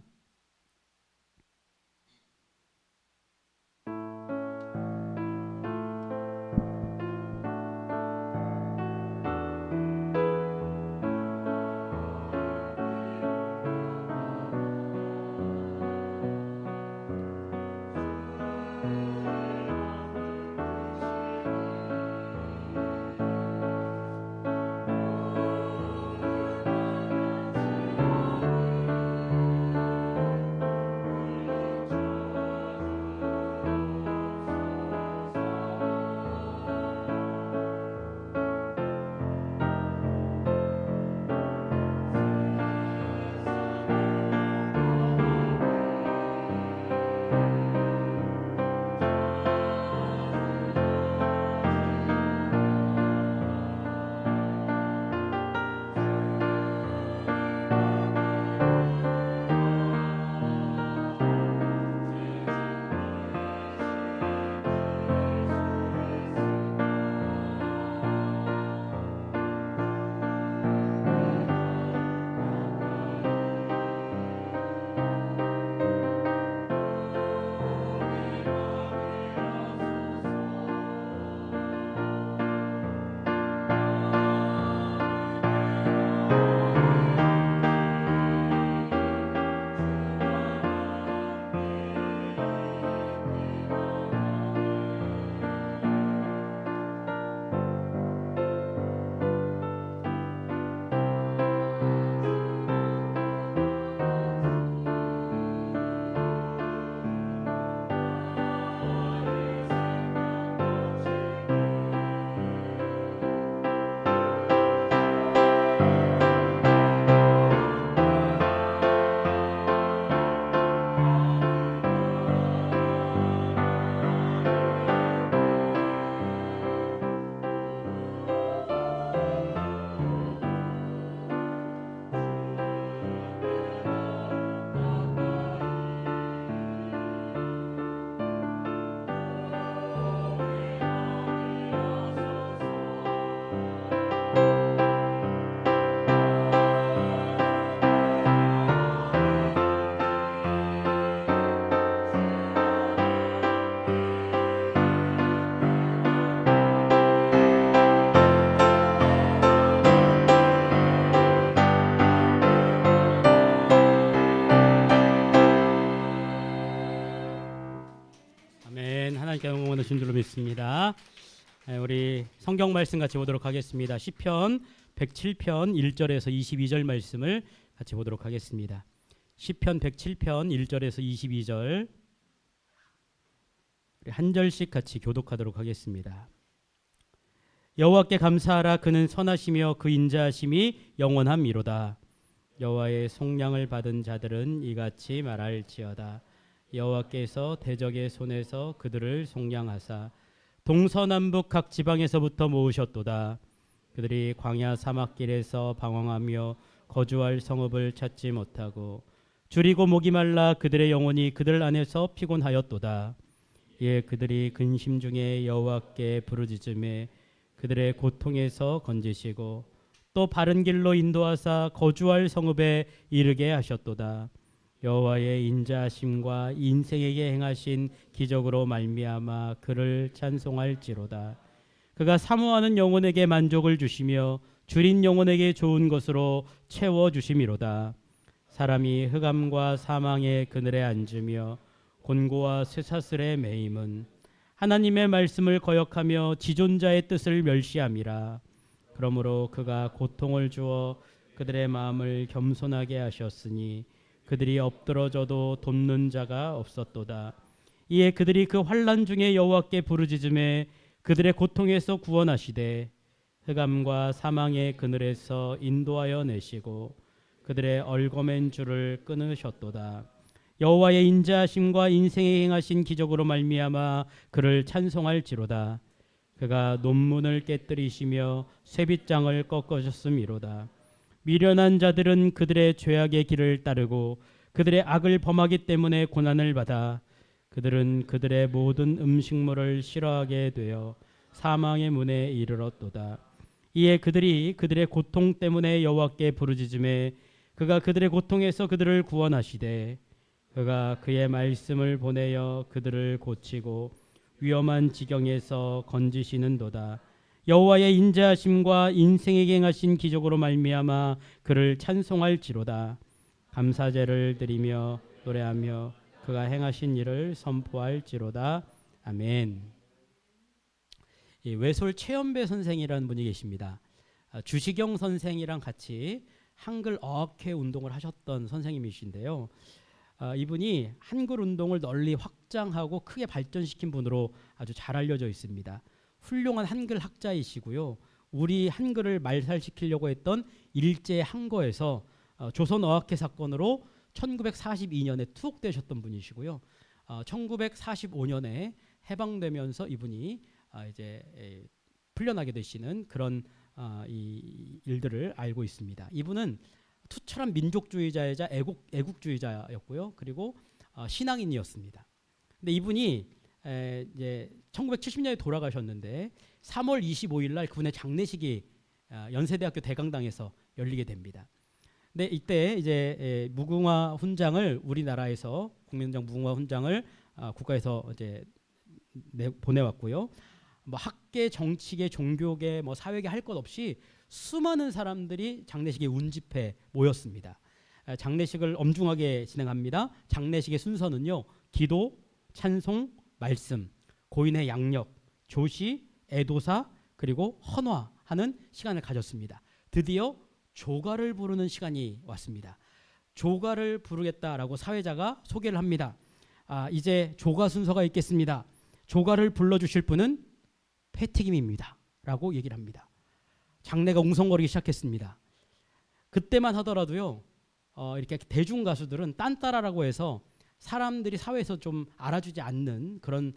[SPEAKER 1] 주신 줄로 믿습니다. 우리 성경 말씀 같이 보도록 하겠습니다. 시편 107편 1절에서 22절 말씀을 같이 보도록 하겠습니다. 시편 107편 1절에서 22절 우리 한 절씩 같이 교독하도록 하겠습니다. 여호와께 감사하라. 그는 선하시며 그 인자하심이 영원함이로다. 여호와의 속량을 받은 자들은 이같이 말할지어다. 여호와께서 대적의 손에서 그들을 속량하사 동서남북 각 지방에서부터 모으셨도다. 그들이 광야 사막길에서 방황하며 거주할 성읍을 찾지 못하고 줄이고 목이 말라 그들의 영혼이 그들 안에서 피곤하였도다. 이에 그들이 근심 중에 여호와께 부르짖음에 그들의 고통에서 건지시고 또 바른 길로 인도하사 거주할 성읍에 이르게 하셨도다. 여호와의 인자하심과 인생에게 행하신 기적으로 말미암아 그를 찬송할지로다. 그가 사모하는 영혼에게 만족을 주시며 줄인 영혼에게 좋은 것으로 채워 주심이로다. 사람이 흑암과 사망의 그늘에 앉으며 곤고와 쇠사슬에 매임은 하나님의 말씀을 거역하며 지존자의 뜻을 멸시함이라. 그러므로 그가 고통을 주어 그들의 마음을 겸손하게 하셨으니 그들이 엎드러져도 돕는 자가 없었도다. 이에 그들이 그 환난 중에 여호와께 부르짖음에 그들의 고통에서 구원하시되 흑암과 사망의 그늘에서 인도하여 내시고 그들의 얼거맨 줄을 끊으셨도다. 여호와의 인자하심과 인생에 행하신 기적으로 말미암아 그를 찬송할지로다. 그가 논문을 깨뜨리시며 쇠빗장을 꺾으셨음이로다. 미련한 자들은 그들의 죄악의 길을 따르고 그들의 악을 범하기 때문에 고난을 받아 그들은 그들의 모든 음식물을 싫어하게 되어 사망의 문에 이르렀도다. 이에 그들이 그들의 고통 때문에 여호와께 부르짖음에 그가 그들의 고통에서 그들을 구원하시되 그가 그의 말씀을 보내어 그들을 고치고 위험한 지경에서 건지시는도다. 여호와의 인자하심과 인생에게 행하신 기적으로 말미암아 그를 찬송할지로다. 감사제를 드리며 노래하며 그가 행하신 일을 선포할지로다. 아멘. 이 외솔 최연배 선생이라는 분이 계십니다. 주시경 선생이랑 같이 한글 어학회 운동을 하셨던 선생님이신데요. 이분이 한글 운동을 널리 확장하고 크게 발전시킨 분으로 아주 잘 알려져 있습니다. 훌륭한 한글 학자이시고요. 우리 한글을 말살시키려고 했던 일제 항거에서 조선 어학회 사건으로 1942년에 투옥되셨던 분이시고요. 1945년에 해방되면서 이분이 이제 풀려나게 되시는 그런 이 일들을 알고 있습니다. 이분은 투철한 민족주의자이자 애국주의자였고요. 그리고 신앙인이었습니다. 근데 이분이 이제 1970년에 돌아가셨는데 3월 25일 날 그분의 장례식이 연세대학교 대강당에서 열리게 됩니다. 근데 이때 이제 무궁화 훈장을 우리나라에서 국민훈장 무궁화 훈장을 국가에서 이제 보내왔고요. 뭐 학계, 정치계, 종교계, 뭐 사회계 할 것 없이 수많은 사람들이 장례식에 운집해 모였습니다. 장례식을 엄중하게 진행합니다. 장례식의 순서는요. 기도, 찬송, 말씀, 고인의 양력, 조시, 애도사, 그리고 헌화하는 시간을 가졌습니다. 드디어 조가를 부르는 시간이 왔습니다. 조가를 부르겠다라고 사회자가 소개를 합니다. 이제 조가 순서가 있겠습니다. 조가를 불러주실 분은 패튀김입니다. 라고 얘기를 합니다. 장례가 웅성거리기 시작했습니다. 그때만 하더라도요. 이렇게 대중 가수들은 딴따라라고 해서 사람들이 사회에서 좀 알아주지 않는 그런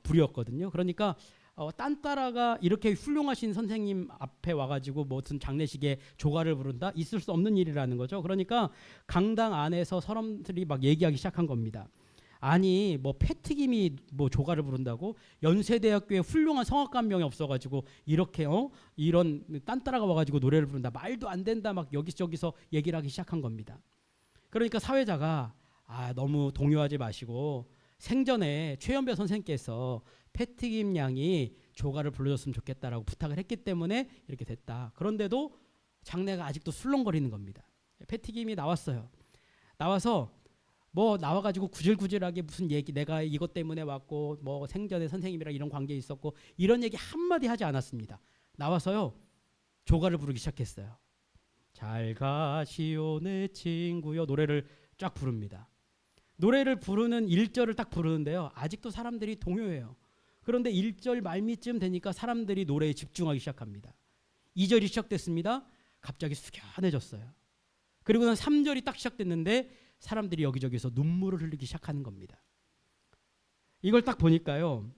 [SPEAKER 1] 부류였거든요. 그러니까 딴따라가 이렇게 훌륭하신 선생님 앞에 와가지고 무슨 장례식에 조가를 부른다? 있을 수 없는 일이라는 거죠. 그러니까 강당 안에서 사람들이 막 얘기하기 시작한 겁니다. 아니 뭐 패튀김이 뭐 조가를 부른다고? 연세대학교에 훌륭한 성악가 한 명이 없어가지고 이렇게 이런 딴따라가 와가지고 노래를 부른다? 말도 안 된다. 막 여기저기서 얘기를 하기 시작한 겁니다. 그러니까 사회자가 너무 동요하지 마시고 생전에 최연배 선생께서 패튀김 양이 조가를 불러줬으면 좋겠다라고 부탁을 했기 때문에 이렇게 됐다. 그런데도 장례가 아직도 술렁거리는 겁니다. 패튀김이 나왔어요. 나와서 뭐 나와가지고 구질구질하게 무슨 얘기 내가 이것 때문에 왔고 뭐 생전에 선생님이랑 이런 관계 있었고 이런 얘기 한마디 하지 않았습니다. 나와서요 조가를 부르기 시작했어요. 잘 가시오 내 친구요 노래를 쫙 부릅니다. 노래를 부르는 1절을 딱 부르는데요. 아직도 사람들이 동요해요. 그런데 1절 말미쯤 되니까 사람들이 노래에 집중하기 시작합니다. 2절이 시작됐습니다. 갑자기 숙연해졌어요. 그리고는 3절이 딱 시작됐는데 사람들이 여기저기서 눈물을 흘리기 시작하는 겁니다. 이걸 딱 보니까요.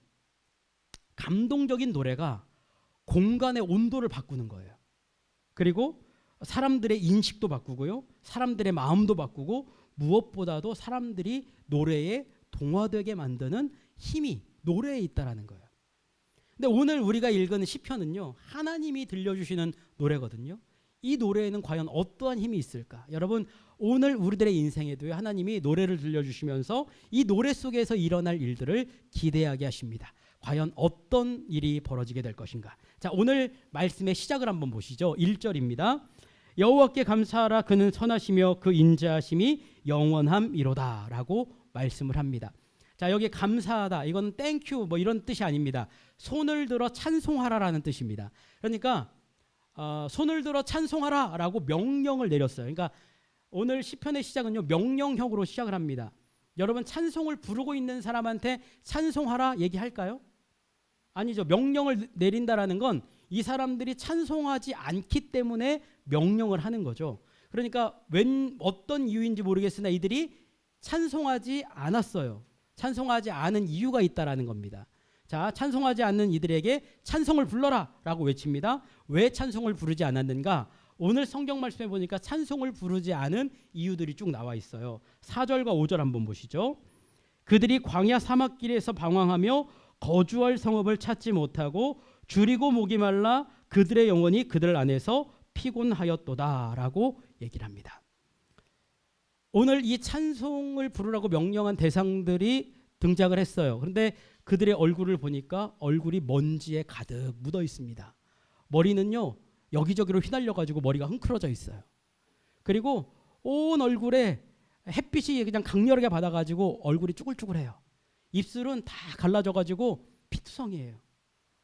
[SPEAKER 1] 감동적인 노래가 공간의 온도를 바꾸는 거예요. 그리고 사람들의 인식도 바꾸고요. 사람들의 마음도 바꾸고 무엇보다도 사람들이 노래에 동화되게 만드는 힘이 노래에 있다라는 거예요. 근데 오늘 우리가 읽은 시편은요. 하나님이 들려주시는 노래거든요. 이 노래에는 과연 어떠한 힘이 있을까? 여러분 오늘 우리들의 인생에도요. 하나님이 노래를 들려주시면서 이 노래 속에서 일어날 일들을 기대하게 하십니다. 과연 어떤 일이 벌어지게 될 것인가? 자, 오늘 말씀의 시작을 한번 보시죠. 1절입니다. 여호와께 감사하라 그는 선하시며 그 인자하심이 영원함이로다 라고 말씀을 합니다. 자, 여기 감사하다 이건 땡큐 뭐 이런 뜻이 아닙니다. 손을 들어 찬송하라라는 뜻입니다. 그러니까 손을 들어 찬송하라 라고 명령을 내렸어요. 그러니까 오늘 시편의 시작은요 명령형으로 시작을 합니다. 여러분 찬송을 부르고 있는 사람한테 찬송하라 얘기할까요? 아니죠. 명령을 내린다라는 건 이 사람들이 찬송하지 않기 때문에 명령을 하는 거죠. 그러니까 어떤 이유인지 모르겠으나 이들이 찬송하지 않았어요. 찬송하지 않은 이유가 있다라는 겁니다. 자, 찬송하지 않는 이들에게 찬송을 불러라 라고 외칩니다. 왜 찬송을 부르지 않았는가? 오늘 성경 말씀에 보니까 찬송을 부르지 않은 이유들이 쭉 나와 있어요. 4절과 5절 한번 보시죠. 그들이 광야 사막길에서 방황하며 거주할 성읍을 찾지 못하고 줄이고 목이 말라 그들의 영혼이 그들 안에서 피곤하였도다 라고 얘기를 합니다. 오늘 이 찬송을 부르라고 명령한 대상들이 등장을 했어요. 그런데 그들의 얼굴을 보니까 얼굴이 먼지에 가득 묻어 있습니다. 머리는요 여기저기로 휘날려가지고 머리가 흥크러져 있어요. 그리고 온 얼굴에 햇빛이 그냥 강렬하게 받아가지고 얼굴이 쭈글쭈글해요. 입술은 다 갈라져가지고 피투성이에요.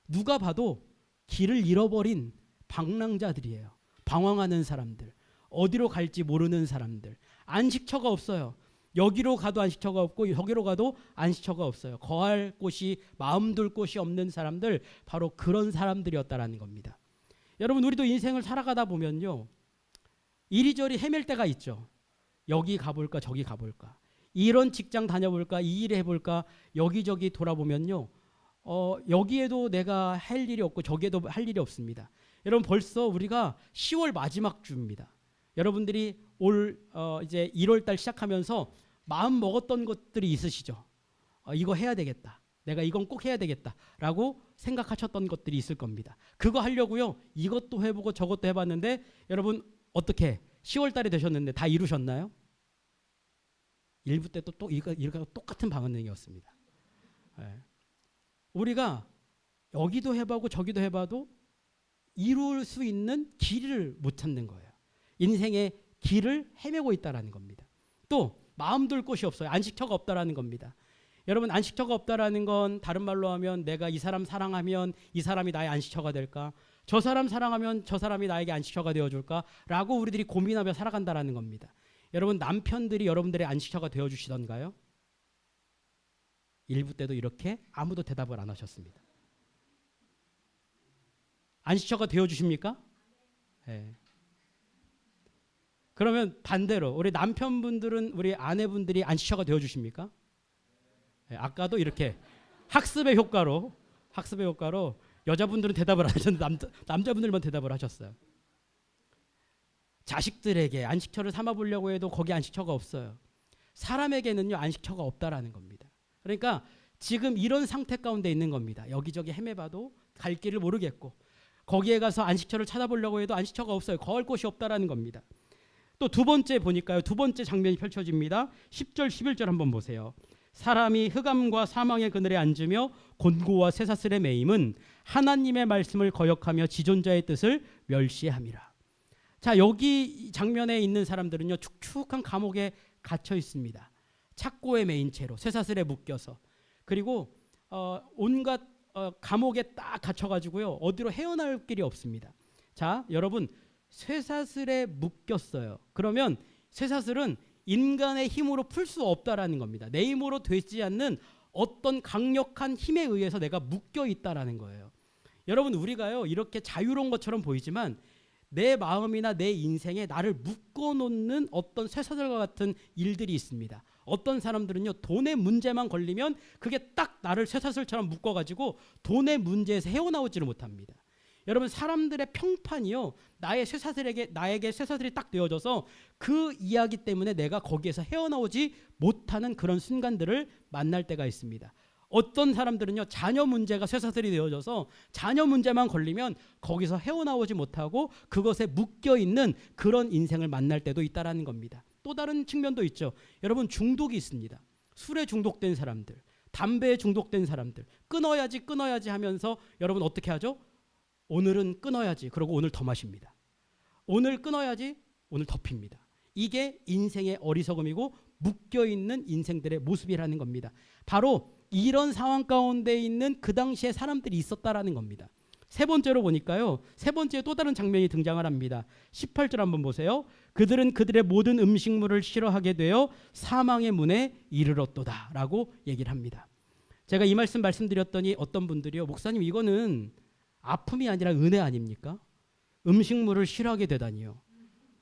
[SPEAKER 1] 누가 봐도 길을 잃어버린 방랑자들이에요. 방황하는 사람들, 어디로 갈지 모르는 사람들, 안식처가 없어요. 여기로 가도 안식처가 없고 여기로 가도 안식처가 없어요. 거할 곳이 마음 둘 곳이 없는 사람들, 바로 그런 사람들이었다라는 겁니다. 여러분 우리도 인생을 살아가다 보면요 이리저리 헤맬 때가 있죠. 여기 가볼까 저기 가볼까, 이런 직장 다녀볼까 이 일 해볼까, 여기저기 돌아보면요 여기에도 내가 할 일이 없고 저기에도 할 일이 없습니다. 여러분 벌써 우리가 10월 마지막 주입니다. 여러분들이 이제 1월 달 시작하면서 마음 먹었던 것들이 있으시죠. 이거 해야 되겠다. 내가 이건 꼭 해야 되겠다 라고 생각하셨던 것들이 있을 겁니다. 그거 하려고요 이것도 해보고 저것도 해봤는데 여러분 어떻게 10월 달이 되셨는데 다 이루셨나요? 일부 때 또 이거 똑같은 방언행이었습니다. 네. 우리가 여기도 해보고 저기도 해봐도 이룰 수 있는 길을 못 찾는 거예요. 인생의 길을 헤매고 있다라는 겁니다. 또 마음 둘 곳이 없어요. 안식처가 없다라는 겁니다. 여러분 안식처가 없다라는 건 다른 말로 하면 내가 이 사람 사랑하면 이 사람이 나의 안식처가 될까? 저 사람 사랑하면 저 사람이 나에게 안식처가 되어줄까? 라고 우리들이 고민하며 살아간다라는 겁니다. 여러분 남편들이 여러분들의 안식처가 되어주시던가요? 일부 때도 이렇게 아무도 대답을 안 하셨습니다. 안식처가 되어주십니까? 네. 그러면 반대로 우리 남편분들은 우리 아내분들이 안식처가 되어주십니까? 네. 아까도 이렇게 학습의 효과로 여자분들은 대답을 안 하셨는데 남자분들만 대답을 하셨어요. 자식들에게 안식처를 삼아보려고 해도 거기 안식처가 없어요. 사람에게는요 안식처가 없다라는 겁니다. 그러니까 지금 이런 상태 가운데 있는 겁니다. 여기저기 헤매봐도 갈 길을 모르겠고 거기에 가서 안식처를 찾아보려고 해도 안식처가 없어요. 거할 곳이 없다라는 겁니다. 또 두 번째 보니까요. 두 번째 장면이 펼쳐집니다. 10절 11절 한번 보세요. 사람이 흑암과 사망의 그늘에 앉으며 곤고와 쇠사슬에 매임은 하나님의 말씀을 거역하며 지존자의 뜻을 멸시함이라. 자, 여기 장면에 있는 사람들은요 축축한 감옥에 갇혀 있습니다. 착고에 매인 채로 쇠사슬에 묶여서 그리고 온갖 감옥에 딱 갇혀가지고요. 어디로 헤어나올 길이 없습니다. 자, 여러분 쇠사슬에 묶였어요. 그러면 쇠사슬은 인간의 힘으로 풀 수 없다라는 겁니다. 내 힘으로 되지 않는 어떤 강력한 힘에 의해서 내가 묶여 있다라는 거예요. 여러분 우리가요 이렇게 자유로운 것처럼 보이지만 내 마음이나 내 인생에 나를 묶어놓는 어떤 쇠사슬과 같은 일들이 있습니다. 어떤 사람들은요 돈의 문제만 걸리면 그게 딱 나를 쇠사슬처럼 묶어가지고 돈의 문제에서 헤어나오지를 못합니다. 여러분 사람들의 평판이요 나에게 쇠사슬이 딱 되어져서 그 이야기 때문에 내가 거기에서 헤어나오지 못하는 그런 순간들을 만날 때가 있습니다. 어떤 사람들은요 자녀 문제가 쇠사슬이 되어져서 자녀 문제만 걸리면 거기서 헤어나오지 못하고 그것에 묶여있는 그런 인생을 만날 때도 있다라는 겁니다. 또 다른 측면도 있죠. 여러분 중독이 있습니다. 술에 중독된 사람들, 담배에 중독된 사람들, 끊어야지 하면서 여러분 어떻게 하죠? 오늘은 끊어야지 그러고 오늘 더 마십니다. 오늘 끊어야지 오늘 더 핍니다. 이게 인생의 어리석음이고 묶여있는 인생들의 모습이라는 겁니다. 바로 이런 상황 가운데 있는 그 당시에 사람들이 있었다라는 겁니다. 세 번째로 보니까요. 세 번째 또 다른 장면이 등장을 합니다. 18절 한번 보세요. 그들은 그들의 모든 음식물을 싫어하게 되어 사망의 문에 이르렀도다 라고 얘기를 합니다. 제가 이 말씀드렸더니 어떤 분들이요. 목사님 이거는 아픔이 아니라 은혜 아닙니까? 음식물을 싫어하게 되다니요.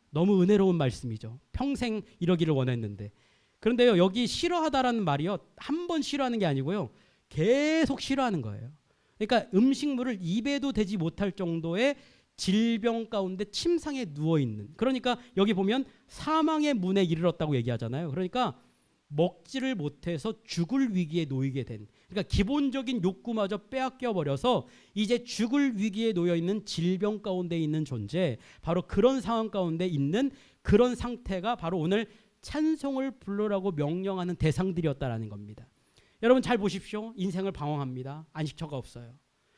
[SPEAKER 1] 너무 은혜로운 말씀이죠. 평생 이러기를 원했는데. 그런데요 여기 싫어하다라는 말이요 한 번 싫어하는 게 아니고요 계속 싫어하는 거예요. 그러니까 음식물을 입에도 대지 못할 정도의 질병 가운데 침상에 누워있는, 그러니까 여기 보면 사망의 문에 이르렀다고 얘기하잖아요. 그러니까 먹지를 못해서 죽을 위기에 놓이게 된, 그러니까 기본적인 욕구마저 빼앗겨 버려서 이제 죽을 위기에 놓여 있는 질병 가운데 있는 존재, 바로 그런 상황 가운데 있는 그런 상태가 바로 오늘 찬송을 부르라고 명령하는 대상들이었다라는 겁니다. 여러분 잘 보십시오. 인생을 방황합니다. 안식처가 없어요.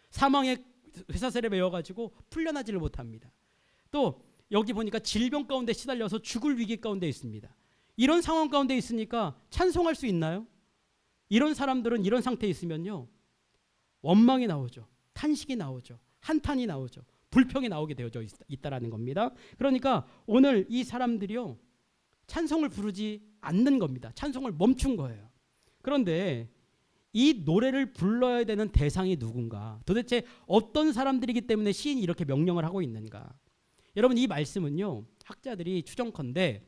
[SPEAKER 1] 사망의 쇠사슬에 매여가지고 풀려나지를 못합니다. 또 여기 보니까 질병 가운데 시달려서 죽을 위기 가운데 있습니다. 이런 상황 가운데 있으니까 찬송할 수 있나요? 이런 사람들은 이런 상태에 있으면요 원망이 나오죠. 탄식이 나오죠. 한탄이 나오죠. 불평이 나오게 되어져 있다라는 겁니다. 그러니까 오늘 이 사람들이요 찬송을 부르지 않는 겁니다. 찬송을 멈춘 거예요. 그런데 이 노래를 불러야 되는 대상이 누군가? 도대체 어떤 사람들이기 때문에 시인이 이렇게 명령을 하고 있는가? 여러분 이 말씀은요 학자들이 추정컨대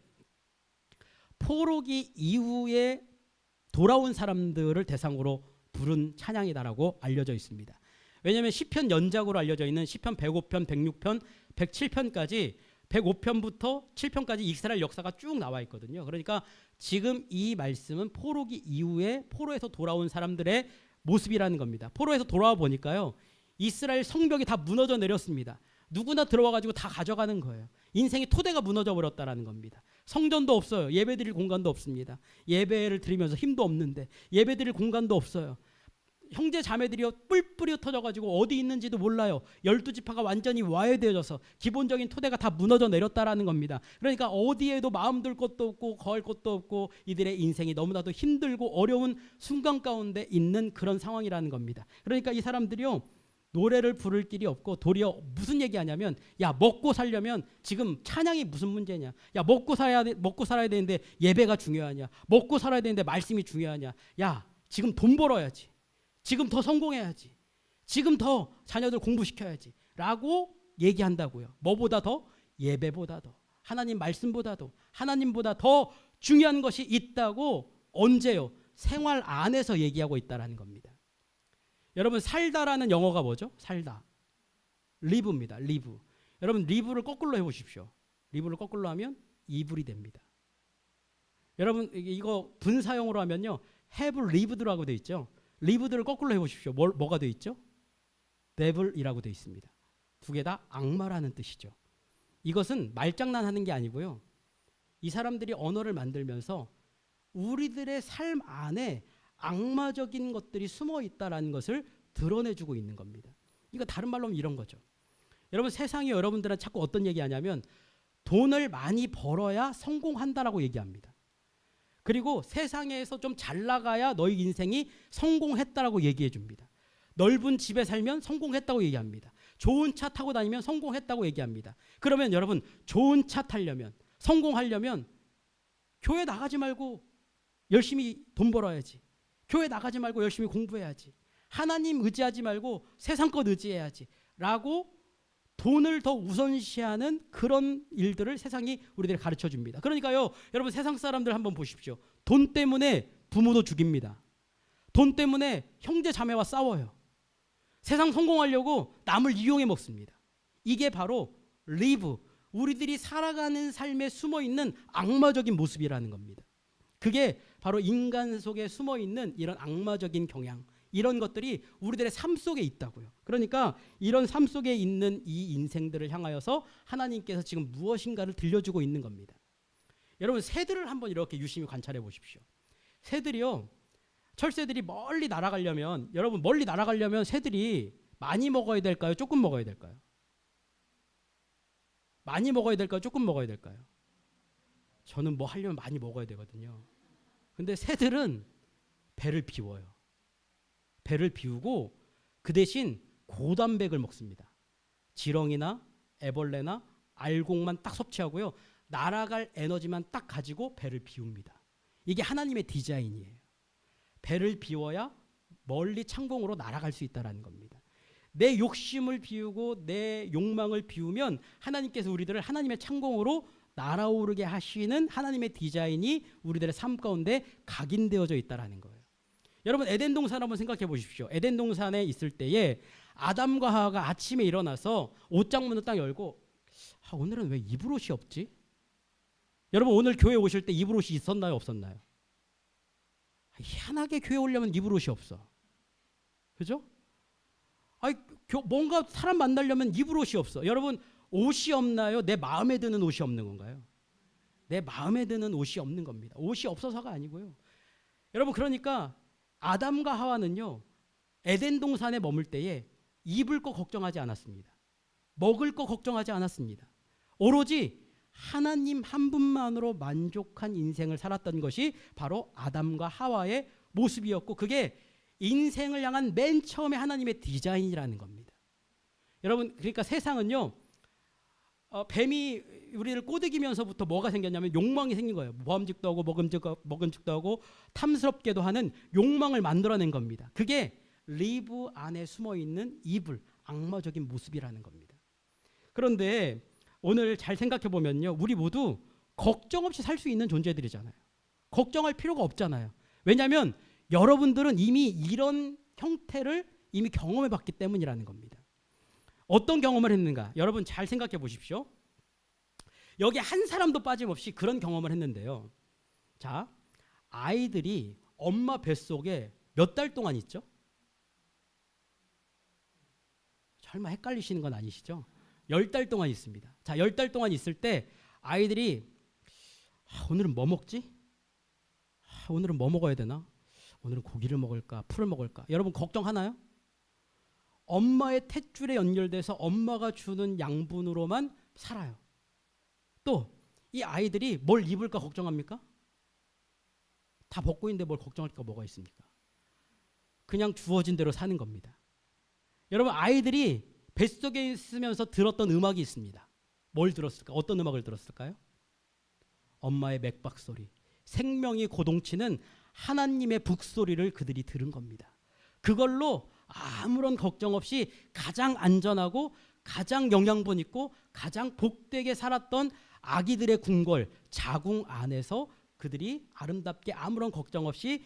[SPEAKER 1] 포로기 이후에 돌아온 사람들을 대상으로 부른 찬양이다라고 알려져 있습니다. 왜냐하면 시편 연작으로 알려져 있는 시편 105편, 106편, 107편까지 105편부터 7편까지 이스라엘 역사가 쭉 나와 있거든요. 그러니까 지금 이 말씀은 포로기 이후에 포로에서 돌아온 사람들의 모습이라는 겁니다. 포로에서 돌아와 보니까요 이스라엘 성벽이 다 무너져 내렸습니다. 누구나 들어와가지고 다 가져가는 거예요. 인생의 토대가 무너져 버렸다라는 겁니다. 성전도 없어요. 예배드릴 공간도 없습니다. 예배를 드리면서 힘도 없는데 예배드릴 공간도 없어요. 형제 자매들이요 뿔뿔이 흩어져가지고 어디 있는지도 몰라요. 12지파가 완전히 와해되어져서 기본적인 토대가 다 무너져 내렸다라는 겁니다. 그러니까 어디에도 마음 둘 곳도 없고 거할 곳도 없고 이들의 인생이 너무나도 힘들고 어려운 순간 가운데 있는 그런 상황이라는 겁니다. 그러니까 이 사람들이요 노래를 부를 길이 없고 도리어 무슨 얘기하냐면 야 먹고 살려면 지금 찬양이 무슨 문제냐, 야 먹고 살아야 되는데 예배가 중요하냐, 먹고 살아야 되는데 말씀이 중요하냐, 야 지금 돈 벌어야지, 지금 더 성공해야지, 지금 더 자녀들 공부시켜야지 라고 얘기한다고요. 뭐보다 더? 예배보다 더, 하나님 말씀보다도, 하나님보다 더 중요한 것이 있다고. 언제요? 생활 안에서 얘기하고 있다는 겁니다. 여러분 살다라는 영어가 뭐죠? 살다. live입니다. live. 여러분 live를 거꾸로 해보십시오. live를 거꾸로 하면 이불이 됩니다. 여러분 이거 분사형으로 하면요 have lived라고 되어 있죠. lived를 거꾸로 해보십시오. 뭐가 되어 있죠? devil이라고 되어 있습니다. 두 개 다 악마라는 뜻이죠. 이것은 말장난하는 게 아니고요. 이 사람들이 언어를 만들면서 우리들의 삶 안에 악마적인 것들이 숨어 있다라는 것을 드러내주고 있는 겁니다. 이거 다른 말로 하면 이런 거죠. 여러분 세상이 여러분들은 자꾸 어떤 얘기하냐면 돈을 많이 벌어야 성공한다라고 얘기합니다. 그리고 세상에서 좀 잘 나가야 너희 인생이 성공했다라고 얘기해 줍니다. 넓은 집에 살면 성공했다고 얘기합니다. 좋은 차 타고 다니면 성공했다고 얘기합니다. 그러면 여러분, 좋은 차 타려면, 성공하려면 교회 나가지 말고 열심히 돈 벌어야지. 교회 나가지 말고 열심히 공부해야지. 하나님 의지하지 말고 세상 것 의지해야지 라고 돈을 더 우선시하는 그런 일들을 세상이 우리들에게 가르쳐 줍니다. 그러니까요, 여러분, 세상 사람들 한번 보십시오. 돈 때문에 부모도 죽입니다. 돈 때문에 형제 자매와 싸워요. 세상 성공하려고 남을 이용해 먹습니다. 이게 바로 리브, 우리들이 살아가는 삶에 숨어있는 악마적인 모습이라는 겁니다. 그게 바로 인간 속에 숨어있는 이런 악마적인 경향, 이런 것들이 우리들의 삶 속에 있다고요. 그러니까 이런 삶 속에 있는 이 인생들을 향하여서 하나님께서 지금 무엇인가를 들려주고 있는 겁니다. 여러분, 새들을 한번 이렇게 유심히 관찰해 보십시오. 새들이요, 철새들이 멀리 날아가려면, 여러분, 멀리 날아가려면 새들이 많이 먹어야 될까요? 조금 먹어야 될까요? 많이 먹어야 될까요? 조금 먹어야 될까요? 저는 뭐 하려면 많이 먹어야 되거든요. 근데 새들은 배를 비워요. 배를 비우고 그 대신 고단백을 먹습니다. 지렁이나 애벌레나 알곡만 딱 섭취하고요, 날아갈 에너지만 딱 가지고 배를 비웁니다. 이게 하나님의 디자인이에요. 배를 비워야 멀리 창공으로 날아갈 수 있다는 겁니다. 내 욕심을 비우고 내 욕망을 비우면 하나님께서 우리들을 하나님의 창공으로 날아오르게 하시는 하나님의 디자인이 우리들의 삶 가운데 각인되어져 있다는 거예요. 여러분, 에덴 동산 한번 생각해 보십시오. 에덴 동산에 있을 때에 아담과 하와가 아침에 일어나서 옷장 문을 딱 열고, 오늘은 왜 입을 옷이 없지? 여러분, 오늘 교회 오실 때 입을 옷이 있었나요, 없었나요? 희한하게 교회 오려면 입을 옷이 없어. 그죠? 뭔가 사람 만나려면 입을 옷이 없어. 여러분, 옷이 없나요? 내 마음에 드는 옷이 없는 건가요? 내 마음에 드는 옷이 없는 겁니다. 옷이 없어서가 아니고요. 여러분, 그러니까 아담과 하와는요, 에덴 동산에 머물 때에 입을 거 걱정하지 않았습니다. 먹을 거 걱정하지 않았습니다. 오로지 하나님 한 분만으로 만족한 인생을 살았던 것이 바로 아담과 하와의 모습이었고, 그게 인생을 향한 맨 처음에 하나님의 디자인이라는 겁니다. 여러분, 그러니까 세상은요, 뱀이 우리를 꼬드기면서부터 뭐가 생겼냐면 욕망이 생긴 거예요. 모함직도 하고 먹음직도 하고 탐스럽게도 하는 욕망을 만들어낸 겁니다. 그게 리브 안에 숨어있는 이불, 악마적인 모습이라는 겁니다. 그런데 오늘 잘 생각해 보면요, 우리 모두 걱정 없이 살 수 있는 존재들이잖아요. 걱정할 필요가 없잖아요. 왜냐하면 여러분들은 이미 이런 형태를 이미 경험해 봤기 때문이라는 겁니다. 어떤 경험을 했는가? 여러분, 잘 생각해 보십시오. 여기 한 사람도 빠짐없이 그런 경험을 했는데요. 자, 아이들이 엄마 뱃속에 몇 달 동안 있죠? 설마 헷갈리시는 건 아니시죠? 10달 동안 있습니다. 자, 10달 동안 있을 때 아이들이 오늘은 뭐 먹지? 오늘은 뭐 먹어야 되나? 오늘은 고기를 먹을까? 풀을 먹을까? 여러분, 걱정하나요? 엄마의 탯줄에 연결돼서 엄마가 주는 양분으로만 살아요. 또 이 아이들이 뭘 입을까 걱정합니까? 다 벗고 있는데 뭘 걱정할 게 뭐가 있습니까? 그냥 주어진 대로 사는 겁니다. 여러분, 아이들이 뱃속에 있으면서 들었던 음악이 있습니다. 뭘 들었을까? 어떤 음악을 들었을까요? 엄마의 맥박 소리, 생명이 고동치는 하나님의 북소리를 그들이 들은 겁니다. 그걸로 아무런 걱정 없이 가장 안전하고 가장 영양분 있고 가장 복되게 살았던 아기들의 궁궐, 자궁 안에서 그들이 아름답게 아무런 걱정 없이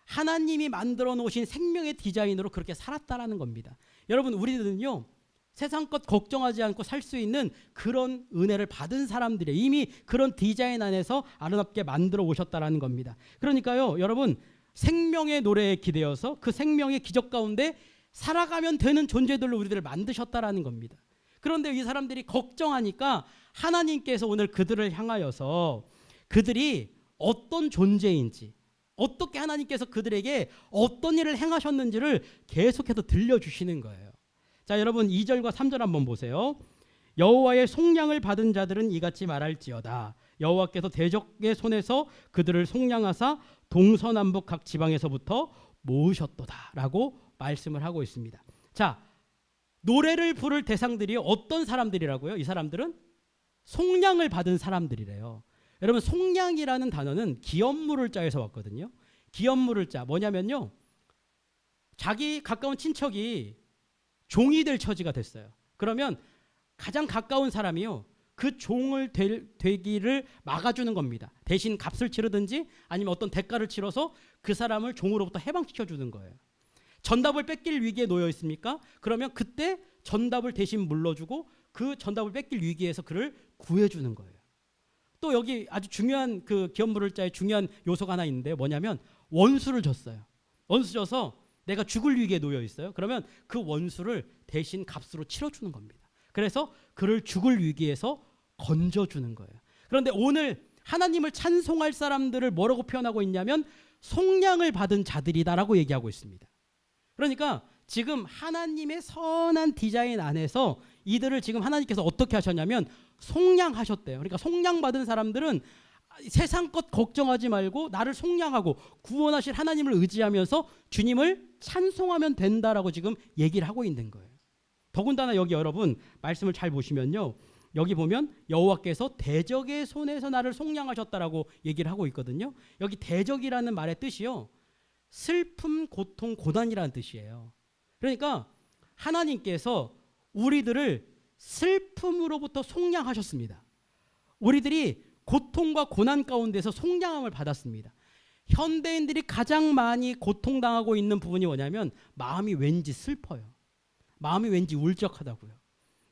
[SPEAKER 1] 하나님이 만들어 놓으신 생명의 디자인으로 그렇게 살았다라는 겁니다. 여러분, 우리들은요, 세상 것 걱정하지 않고 살 수 있는 그런 은혜를 받은 사람들이 이미 그런 디자인 안에서 아름답게 만들어 오셨다라는 겁니다. 그러니까요, 여러분, 생명의 노래에 기대어서 그 생명의 기적 가운데 살아가면 되는 존재들로 우리들을 만드셨다라는 겁니다. 그런데 이 사람들이 걱정하니까 하나님께서 오늘 그들을 향하여서 그들이 어떤 존재인지, 어떻게 하나님께서 그들에게 어떤 일을 행하셨는지를 계속해서 들려주시는 거예요. 자, 여러분, 2절과 3절 한번 보세요. 여호와의 속량을 받은 자들은 이같이 말할지어다. 여호와께서 대적의 손에서 그들을 속량하사 동서남북 각 지방에서부터 모으셨도다라고 말씀을 하고 있습니다. 자, 노래를 부를 대상들이 어떤 사람들이라고요? 이 사람들은 속량을 받은 사람들이래요. 여러분, 속량이라는 단어는 기업물을 자에서 왔거든요. 기업물을 자 뭐냐면요, 자기 가까운 친척이 종이 될 처지가 됐어요. 그러면 가장 가까운 사람이요, 그 종을 되기를 막아주는 겁니다. 대신 값을 치르든지 아니면 어떤 대가를 치러서 그 사람을 종으로부터 해방시켜주는 거예요. 전답을 뺏길 위기에 놓여 있습니까? 그러면 그때 전답을 대신 물러주고 그 전답을 뺏길 위기에서 그를 구해주는 거예요. 또 여기 아주 중요한 그 기업물을 자의 중요한 요소가 하나 있는데 뭐냐면 원수를 줬어요. 원수 줘서 내가 죽을 위기에 놓여 있어요. 그러면 그 원수를 대신 값으로 치러주는 겁니다. 그래서 그를 죽을 위기에서 건져주는 거예요. 그런데 오늘 하나님을 찬송할 사람들을 뭐라고 표현하고 있냐면 속량을 받은 자들이다라고 얘기하고 있습니다. 그러니까 지금 하나님의 선한 디자인 안에서 이들을 지금 하나님께서 어떻게 하셨냐면 속량하셨대요. 그러니까 속량받은 사람들은 세상 것 걱정하지 말고 나를 속량하고 구원하실 하나님을 의지하면서 주님을 찬송하면 된다라고 지금 얘기를 하고 있는 거예요. 더군다나 여기 여러분 말씀을 잘 보시면요, 여기 보면 여호와께서 대적의 손에서 나를 속량하셨다라고 얘기를 하고 있거든요. 여기 대적이라는 말의 뜻이요, 슬픔, 고통, 고난이라는 뜻이에요. 그러니까 하나님께서 우리들을 슬픔으로부터 속량하셨습니다. 우리들이 고통과 고난 가운데서 속량함을 받았습니다. 현대인들이 가장 많이 고통당하고 있는 부분이 뭐냐면 마음이 왠지 슬퍼요. 마음이 왠지 울적하다고요.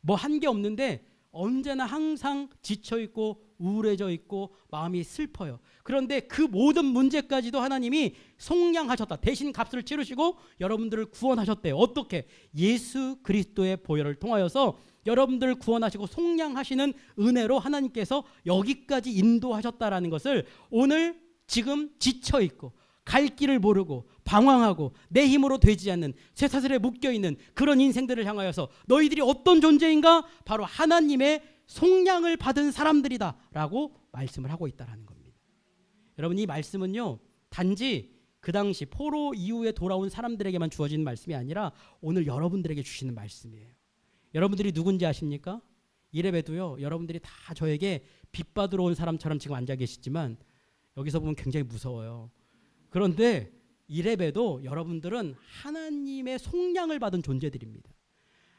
[SPEAKER 1] 뭐 한 게 없는데 언제나 항상 지쳐있고 우울해져 있고 마음이 슬퍼요. 그런데 그 모든 문제까지도 하나님이 속량하셨다. 대신 값을 치르시고 여러분들을 구원하셨대요. 어떻게? 예수 그리스도의 보혈을 통하여서 여러분들을 구원하시고 속량하시는 은혜로 하나님께서 여기까지 인도하셨다라는 것을 오늘 지금 지쳐있고 갈 길을 모르고 방황하고 내 힘으로 되지 않는 쇠사슬에 묶여있는 그런 인생들을 향하여서 너희들이 어떤 존재인가? 바로 하나님의 속량을 받은 사람들이다 라고 말씀을 하고 있다는 겁니다. 여러분, 이 말씀은요, 단지 그 당시 포로 이후에 돌아온 사람들에게만 주어진 말씀이 아니라 오늘 여러분들에게 주시는 말씀이에요. 여러분들이 누군지 아십니까? 이래봬도요, 여러분들이 다 저에게 빚받으러 온 사람처럼 지금 앉아 계시지만 여기서 보면 굉장히 무서워요. 그런데 이래봬도 여러분들은 하나님의 속량을 받은 존재들입니다.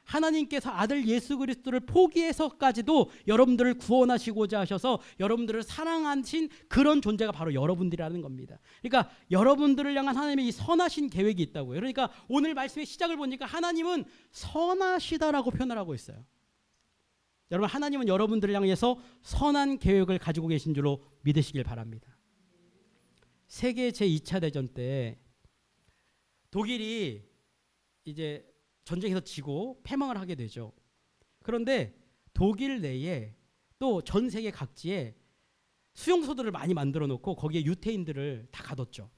[SPEAKER 1] 하나님께서 아들 예수 그리스도를 포기해서까지도 여러분들을 구원하시고자 하셔서 여러분들을 사랑하신 그런 존재가 바로 여러분들이라는 겁니다. 그러니까 여러분들을 향한 하나님의 이 선하신 계획이 있다고요. 그러니까 오늘 말씀의 시작을 보니까 하나님은 선하시다라고 표현을 하고 있어요. 여러분, 하나님은 여러분들을 향해서 선한 계획을 가지고 계신 줄로 믿으시길 바랍니다. 세계 제2차 대전 때 독일이 이제 전쟁에서 지고 패망을 하게 되죠. 그런데 독일 내에 또 전 세계 각지에 수용소들을 많이 만들어 놓고 거기에 유태인들을 다 가뒀죠.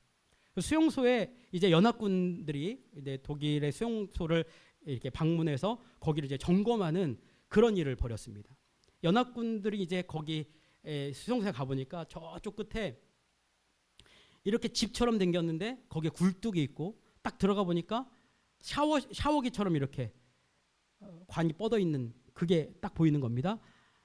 [SPEAKER 1] 그 수용소에 이제 연합군들이 이제 독일의 수용소를 이렇게 방문해서 거기를 이제 점검하는 그런 일을 벌였습니다. 연합군들이 이제 거기 수용소에 가보니까 저쪽 끝에 이렇게 집처럼 생겼는데 거기에 굴뚝이 있고 딱 들어가 보니까 샤워기처럼 이렇게 관이 뻗어 있는 그게 딱 보이는 겁니다.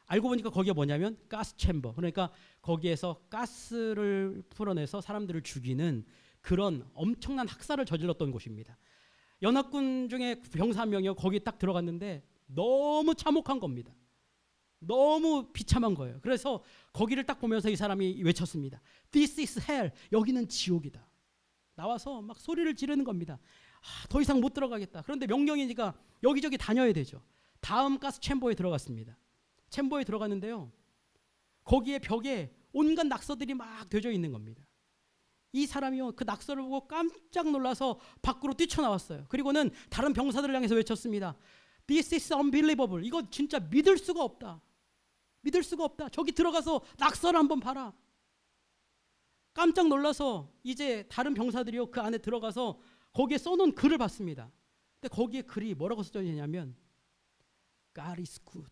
[SPEAKER 1] 알고 보니까 거기가 뭐냐면 가스 챔버, 그러니까 거기에서 가스를 풀어내서 사람들을 죽이는 그런 엄청난 학살을 저질렀던 곳입니다. 연합군 중에 병사 한 명이 거기 딱 들어갔는데 너무 참혹한 겁니다. 너무 비참한 거예요. 그래서 거기를 딱 보면서 이 사람이 외쳤습니다. This is hell. 여기는 지옥이다. 나와서 막 소리를 지르는 겁니다. 더 이상 못 들어가겠다. 그런데 명령이니까 여기저기 다녀야 되죠. 다음 가스 챔버에 들어갔습니다. 챔버에 들어갔는데요, 거기에 벽에 온갖 낙서들이 막 되어 있는 겁니다. 이 사람이요, 그 낙서를 보고 깜짝 놀라서 밖으로 뛰쳐나왔어요. 그리고는 다른 병사들을 향해서 외쳤습니다. This is unbelievable. 이거 진짜 믿을 수가 없다. 믿을 수가 없다. 저기 들어가서 낙서를 한번 봐라. 깜짝 놀라서 이제 다른 병사들이요, 그 안에 들어가서 거기에 써놓은 글을 봤습니다. 근데 거기에 글이 뭐라고 써져 있냐면 God is good.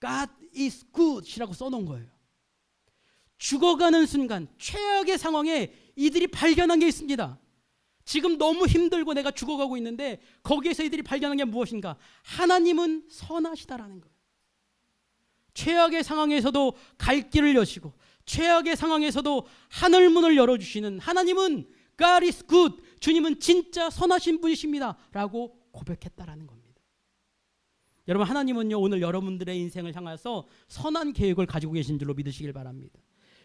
[SPEAKER 1] God is good이라고 써놓은 거예요. 죽어가는 순간 최악의 상황에 이들이 발견한 게 있습니다. 지금 너무 힘들고 내가 죽어가고 있는데 거기에서 이들이 발견한 게 무엇인가? 하나님은 선하시다라는 거예요. 최악의 상황에서도 갈 길을 여시고 최악의 상황에서도 하늘 문을 열어주시는 하나님은 God is good, 주님은 진짜 선하신 분이십니다 라고 고백했다라는 겁니다. 여러분, 하나님은요 오늘 여러분들의 인생을 향해서 선한 계획을 가지고 계신 줄로 믿으시길 바랍니다.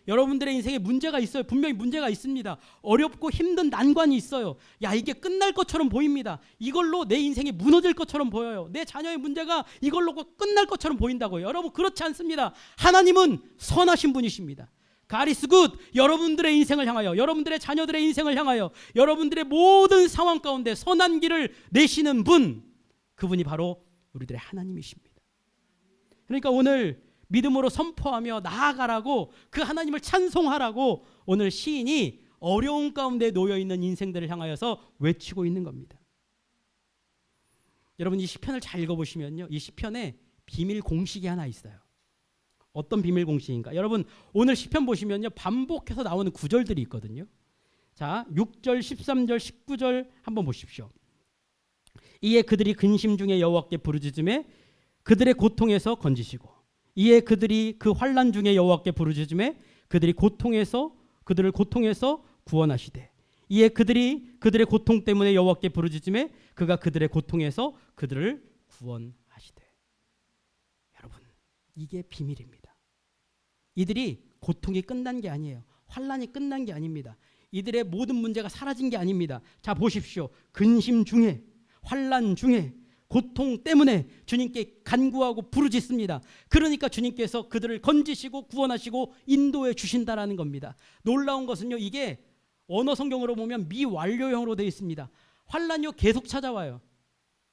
[SPEAKER 1] 여러분들의 인생에 문제가 있어요. 분명히 문제가 있습니다. 어렵고 힘든 난관이 있어요. 야, 이게 끝날 것처럼 보입니다. 이걸로 내 인생이 무너질 것처럼 보여요. 내 자녀의 문제가 이걸로 끝날 것처럼 보인다고요. 여러분, 그렇지 않습니다. 하나님은 선하신 분이십니다. God is good. 여러분들의 인생을 향하여, 여러분들의 자녀들의 인생을 향하여, 여러분들의 모든 상황 가운데 선한 길을 내시는 분, 그분이 바로 우리들의 하나님이십니다. 그러니까 오늘 믿음으로 선포하며 나아가라고, 그 하나님을 찬송하라고 오늘 시인이 어려운 가운데 놓여있는 인생들을 향하여서 외치고 있는 겁니다. 여러분, 이 시편을 잘 읽어보시면요, 이 시편에 비밀 공식이 하나 있어요. 어떤 비밀 공식인가? 여러분, 오늘 시편 보시면요 반복해서 나오는 구절들이 있거든요. 자, 6절, 13절, 19절 한번 보십시오. 이에 그들이 근심 중에 여호와께 부르짖음에 그들의 고통에서 건지시고, 이에 그들이 그 환난 중에 여호와께 부르짖음에 그들을 고통에서 구원하시되, 이에 그들이 그들의 고통 때문에 여호와께 부르짖음에 그가 그들의 고통에서 그들을 구원하시되. 여러분, 이게 비밀입니다. 이들이 고통이 끝난 게 아니에요. 환난이 끝난 게 아닙니다. 이들의 모든 문제가 사라진 게 아닙니다. 자, 보십시오. 근심 중에, 환난 중에, 고통 때문에 주님께 간구하고 부르짖습니다. 그러니까 주님께서 그들을 건지시고 구원하시고 인도해 주신다라는 겁니다. 놀라운 것은요, 이게 언어 성경으로 보면 미완료형으로 되어 있습니다. 환난이요 계속 찾아와요.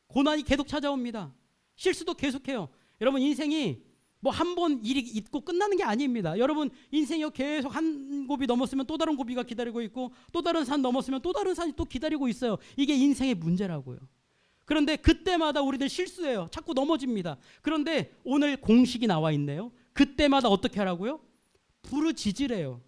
[SPEAKER 1] 고난이 계속 찾아옵니다. 실수도 계속해요. 여러분, 인생이 뭐 한 번 일이 있고 끝나는 게 아닙니다. 여러분, 인생이요 계속 한 고비 넘었으면 또 다른 고비가 기다리고 있고, 또 다른 산 넘었으면 또 다른 산이 또 기다리고 있어요. 이게 인생의 문제라고요. 그런데 그때마다 우리들 실수해요. 자꾸 넘어집니다. 그런데 오늘 공식이 나와 있네요. 그때마다 어떻게 하라고요? 부르짖으래요.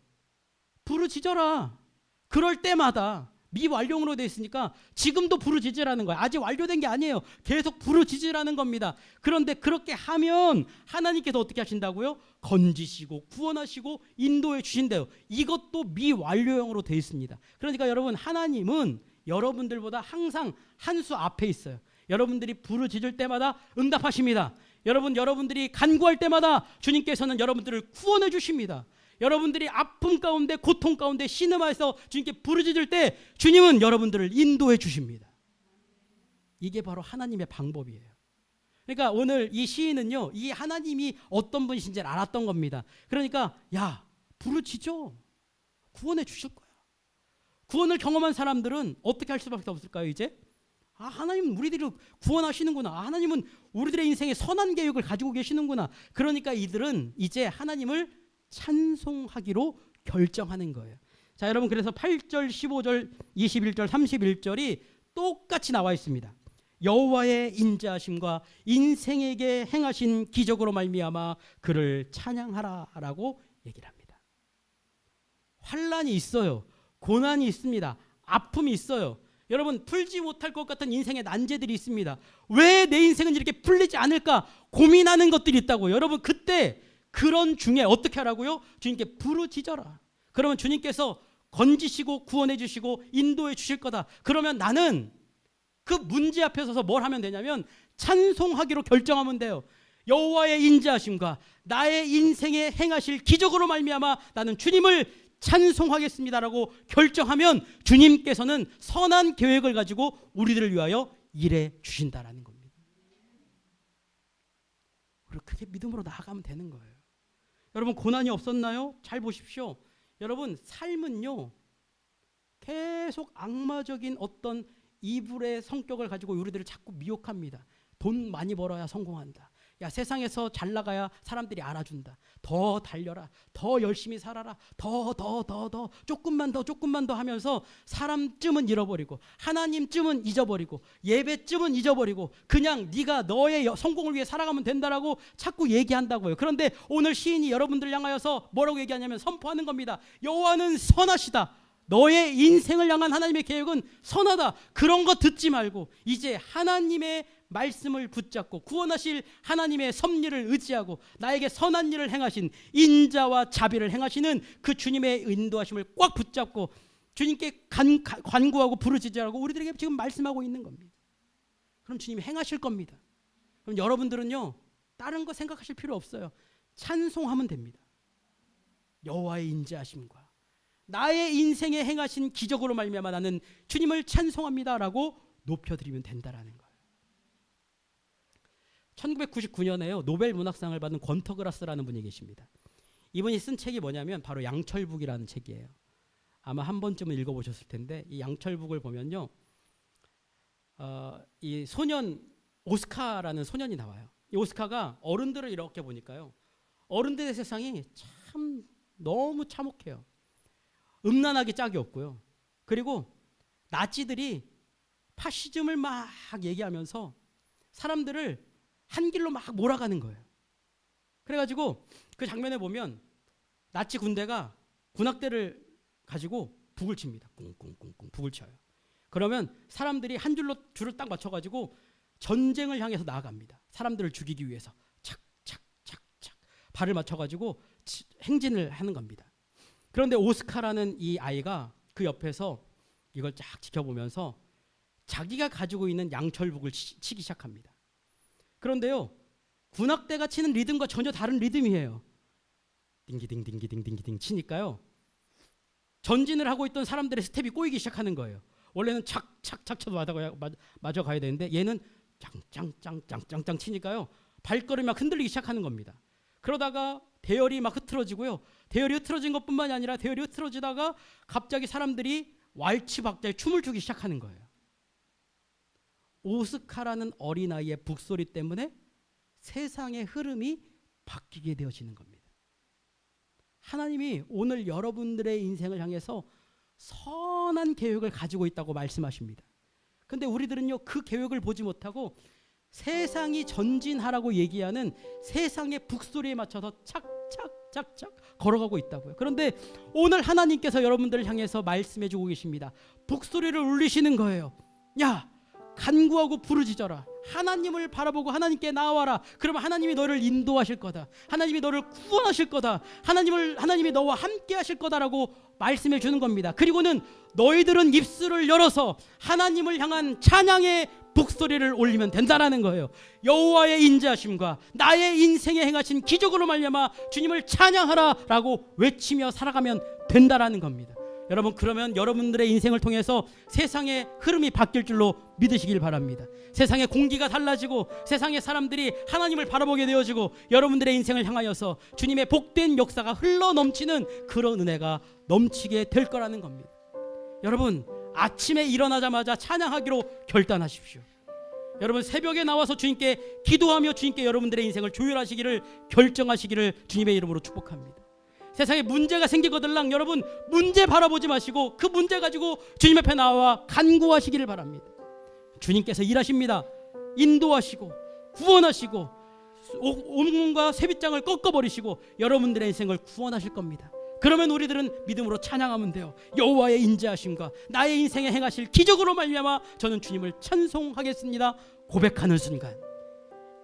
[SPEAKER 1] 부르짖어라. 그럴 때마다, 미완료형으로 되어 있으니까 지금도 부르짖으라는 거예요. 아직 완료된 게 아니에요. 계속 부르짖으라는 겁니다. 그런데 그렇게 하면 하나님께서 어떻게 하신다고요? 건지시고 구원하시고 인도해 주신대요. 이것도 미완료형으로 되어 있습니다. 그러니까 여러분, 하나님은 여러분들보다 항상 한 수 앞에 있어요. 여러분들이 부르짖을 때마다 응답하십니다. 여러분들이 간구할 때마다 주님께서는 여러분들을 구원해 주십니다. 여러분들이 아픔 가운데, 고통 가운데 신음하여서 주님께 부르짖을 때 주님은 여러분들을 인도해 주십니다. 이게 바로 하나님의 방법이에요. 그러니까 오늘 이 시인은요, 이 하나님이 어떤 분이신지 알았던 겁니다. 그러니까 야, 부르짖어. 구원해 주실 거야. 구원을 경험한 사람들은 어떻게 할 수밖에 없을까요? 이제 하나님은 우리들을 구원하시는구나. 하나님은 우리들의 인생에 선한 계획을 가지고 계시는구나. 그러니까 이들은 이제 하나님을 찬송하기로 결정하는 거예요. 자, 여러분, 그래서 8절, 15절, 21절, 31절이 똑같이 나와 있습니다. 여호와의 인자하심과 인생에게 행하신 기적으로 말미암아 그를 찬양하라라고 얘기를 합니다. 환난이 있어요. 고난이 있습니다. 아픔이 있어요. 여러분, 풀지 못할 것 같은 인생의 난제들이 있습니다. 왜 내 인생은 이렇게 풀리지 않을까 고민하는 것들이 있다고요. 여러분, 그때 그런 중에 어떻게 하라고요? 주님께 부르짖어라. 그러면 주님께서 건지시고 구원해 주시고 인도해 주실 거다. 그러면 나는 그 문제 앞에 서서 뭘 하면 되냐면 찬송하기로 결정하면 돼요. 여호와의 인자하심과 나의 인생에 행하실 기적으로 말미암아 나는 주님을 찬송하겠습니다라고 결정하면 주님께서는 선한 계획을 가지고 우리들을 위하여 일해 주신다라는 겁니다. 그리고 그게 믿음으로 나아가면 되는 거예요. 여러분, 고난이 없었나요? 잘 보십시오. 여러분, 삶은요 계속 악마적인 어떤 이불의 성격을 가지고 우리들을 자꾸 미혹합니다. 돈 많이 벌어야 성공한다. 야, 세상에서 잘 나가야 사람들이 알아준다. 더 달려라. 더 열심히 살아라. 더 조금만 더 하면서 사람쯤은 잃어버리고 하나님쯤은 잊어버리고 예배쯤은 잊어버리고 그냥 네가 너의 성공을 위해 살아가면 된다라고 자꾸 얘기한다고요. 그런데 오늘 시인이 여러분들 향하여서 뭐라고 얘기하냐면 선포하는 겁니다. 여호와는 선하시다. 너의 인생을 향한 하나님의 계획은 선하다. 그런 거 듣지 말고 이제 하나님의 말씀을 붙잡고 구원하실 하나님의 섭리를 의지하고 나에게 선한 일을 행하신 인자와 자비를 행하시는 그 주님의 인도하심을 꽉 붙잡고 주님께 간구하고 부르짖으라고 우리들에게 지금 말씀하고 있는 겁니다. 그럼 주님이 행하실 겁니다. 그럼 여러분들은요, 다른 거 생각하실 필요 없어요. 찬송하면 됩니다. 여호와의 인자하심과 나의 인생에 행하신 기적으로 말미암아 나는 주님을 찬송합니다라고 높여드리면 된다라는 거예요. 1999년에요 노벨 문학상을 받은 권터그라스라는 분이 계십니다. 이분이 쓴 책이 뭐냐면 바로 양철북이라는 책이에요. 아마 한 번쯤은 읽어보셨을 텐데 이 양철북을 보면요, 이 소년 오스카라는 소년이 나와요. 이 오스카가 어른들을 이렇게 보니까요, 어른들의 세상이 참 너무 참혹해요. 음란하기 짝이 없고요. 그리고 나치들이 파시즘을 막 얘기하면서 사람들을 한 길로 막 몰아가는 거예요. 그래가지고 그 장면에 보면 나치 군대가 군악대를 가지고 북을 칩니다. 꿍꿍꿍꿍 북을 쳐요. 그러면 사람들이 한 줄로 줄을 딱 맞춰가지고 전쟁을 향해서 나아갑니다. 사람들을 죽이기 위해서 착착착착 발을 맞춰가지고 행진을 하는 겁니다. 그런데 오스카라는 이 아이가 그 옆에서 이걸 쫙 지켜보면서 자기가 가지고 있는 양철북을 치기 시작합니다. 그런데요, 군악대가 치는 리듬과 전혀 다른 리듬이에요. 딩기딩딩기딩딩기딩 치니까요, 전진을 하고 있던 사람들의 스텝이 꼬이기 시작하는 거예요. 원래는 착착착 쳐도 맞아 가야 되는데 얘는 짱짱짱짱짱짱 치니까요, 발걸음이 막 흔들리기 시작하는 겁니다. 그러다가 대열이 막 흐트러지고요. 대열이 흐트러진 것뿐만이 아니라 대열이 흐트러지다가 갑자기 사람들이 왈츠박자에 춤을 추기 시작하는 거예요. 오스카라는 어린아이의 북소리 때문에 세상의 흐름이 바뀌게 되어지는 겁니다. 하나님이 오늘 여러분들의 인생을 향해서 선한 계획을 가지고 있다고 말씀하십니다. 근데 우리들은요, 그 계획을 보지 못하고 세상이 전진하라고 얘기하는 세상의 북소리에 맞춰서 착착착착 걸어가고 있다고요. 그런데 오늘 하나님께서 여러분들을 향해서 말씀해 주고 계십니다. 북소리를 울리시는 거예요. 야, 간구하고 부르짖어라. 하나님을 바라보고 하나님께 나와라. 그러면 하나님이 너를 인도하실 거다. 하나님이 너를 구원하실 거다. 하나님이 너와 함께 하실 거다라고 말씀해 주는 겁니다. 그리고는 너희들은 입술을 열어서 하나님을 향한 찬양의 북소리를 올리면 된다라는 거예요. 여호와의 인자하심과 나의 인생에 행하신 기적으로 말미암아 주님을 찬양하라라고 외치며 살아가면 된다라는 겁니다. 여러분, 그러면 여러분들의 인생을 통해서 세상의 흐름이 바뀔 줄로 믿으시길 바랍니다. 세상의 공기가 달라지고 세상의 사람들이 하나님을 바라보게 되어지고 여러분들의 인생을 향하여서 주님의 복된 역사가 흘러넘치는 그런 은혜가 넘치게 될 거라는 겁니다. 여러분, 아침에 일어나자마자 찬양하기로 결단하십시오. 여러분, 새벽에 나와서 주님께 기도하며 주님께 여러분들의 인생을 조율하시기를 결정하시기를 주님의 이름으로 축복합니다. 세상에 문제가 생기거들랑 여러분, 문제 바라보지 마시고 그 문제 가지고 주님 앞에 나와 간구하시기를 바랍니다. 주님께서 일하십니다. 인도하시고 구원하시고 온몸과 쇠빗장을 꺾어버리시고 여러분들의 인생을 구원하실 겁니다. 그러면 우리들은 믿음으로 찬양하면 돼요. 여호와의 인자하심과 나의 인생에 행하실 기적으로 말미암아 저는 주님을 찬송하겠습니다 고백하는 순간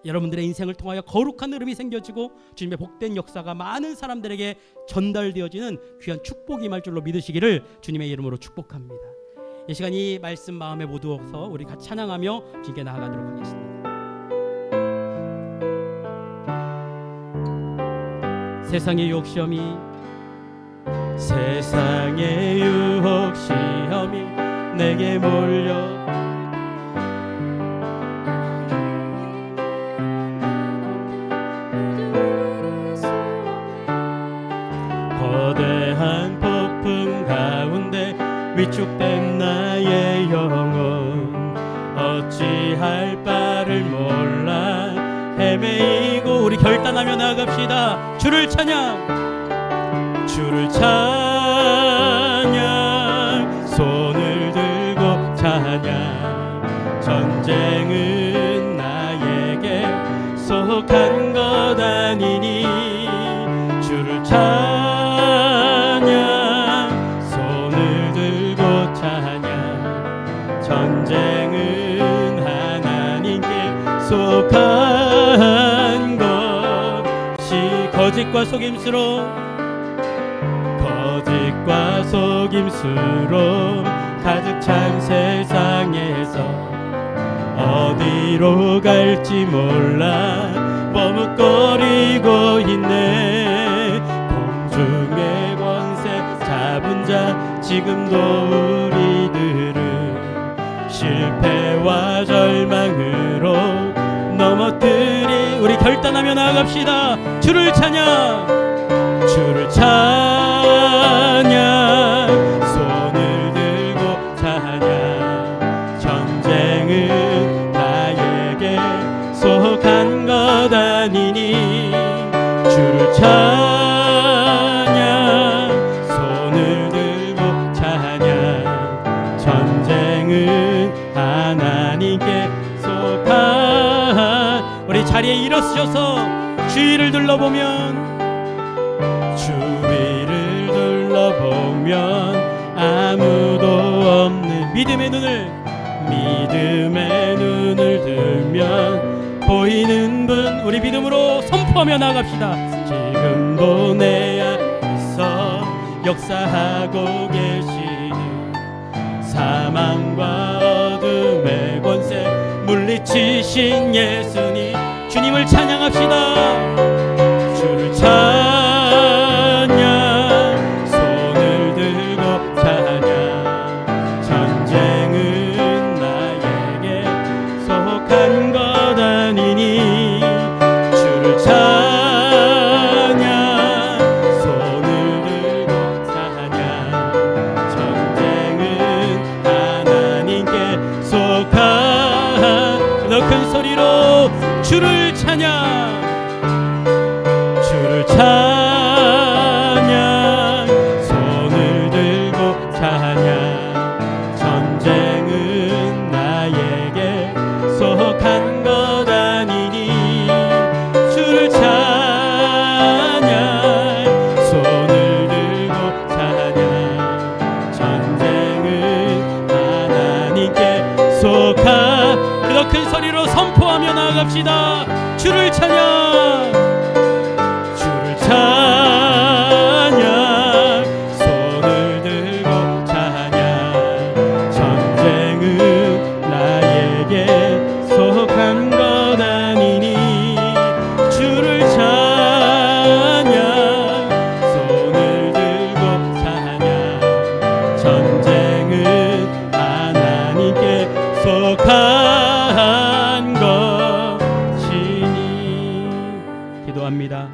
[SPEAKER 1] 여러분들의 인생을 통하여 거룩한 흐름이 생겨지고 주님의 복된 역사가 많은 사람들에게 전달되어지는 귀한 축복이 임할 줄로 믿으시기를 주님의 이름으로 축복합니다. 이 시간 이 말씀 마음에 모두어서 우리 같이 찬양하며 주님께 나아가도록 하겠습니다. 세상의 유혹 시험이 내게 몰려 거대한 폭풍 가운데 위축된 나의 영혼 어찌할 바를 몰라 헤매이 우리 결단하며 나아갑시다. 주를 찬양, 주를 찬양, 손을 들고 찬양. 전쟁은 나에게 속한 것 아니니 주를 찬양, 손을 들고 찬양. 전쟁은 하나님께 속한 것이 거짓과 속임수로 가득 찬 세상에서 어디로 갈지 몰라 머뭇거리고 있네. 공중의 권세 잡은 자 지금도 우리들을 실패와 절망으로 넘어뜨리 우리 결단하며 나아갑시다. 주를 찬양, 주를 찬양, 손을 들고 찬양. 전쟁은 나에게 속한 것 아니니 주를 찬양, 손을 들고 찬양. 전쟁은 하나님께 속한. 우리 자리에 일어서셔서 주위를 둘러보면 아무도 없는 믿음의 눈을 들면 보이는 분 우리 믿음으로 선포하며 나갑시다. 지금도 내 안에서 역사하고 계시는 사망과 어둠의 권세 물리치신 예수님, 주님을 찬양합시다. 주를 찬양, 손을 들고 찬양. 전쟁은 나에게 속한 것 아니니 주를 찬양, 손을 들고 찬양. 전쟁은 하나님께 속한. 더 큰 소리로 주를 찬양, 주를 찬양, 손을 들고 찬양. 전쟁은 나에게 속한 것 아니니 주를 찬양, 손을 들고 찬양. 전쟁은 하나님께 속한. 더 큰 소리로 선포하며 나아갑시다. 주를 찬양, 주를 찬양, 손을 들고 찬양. 전쟁은 나에게 속한 것 아니니 주를 찬양, 손을 들고 찬양. 전쟁은 하나님께 속한 것이니. 기도합니다.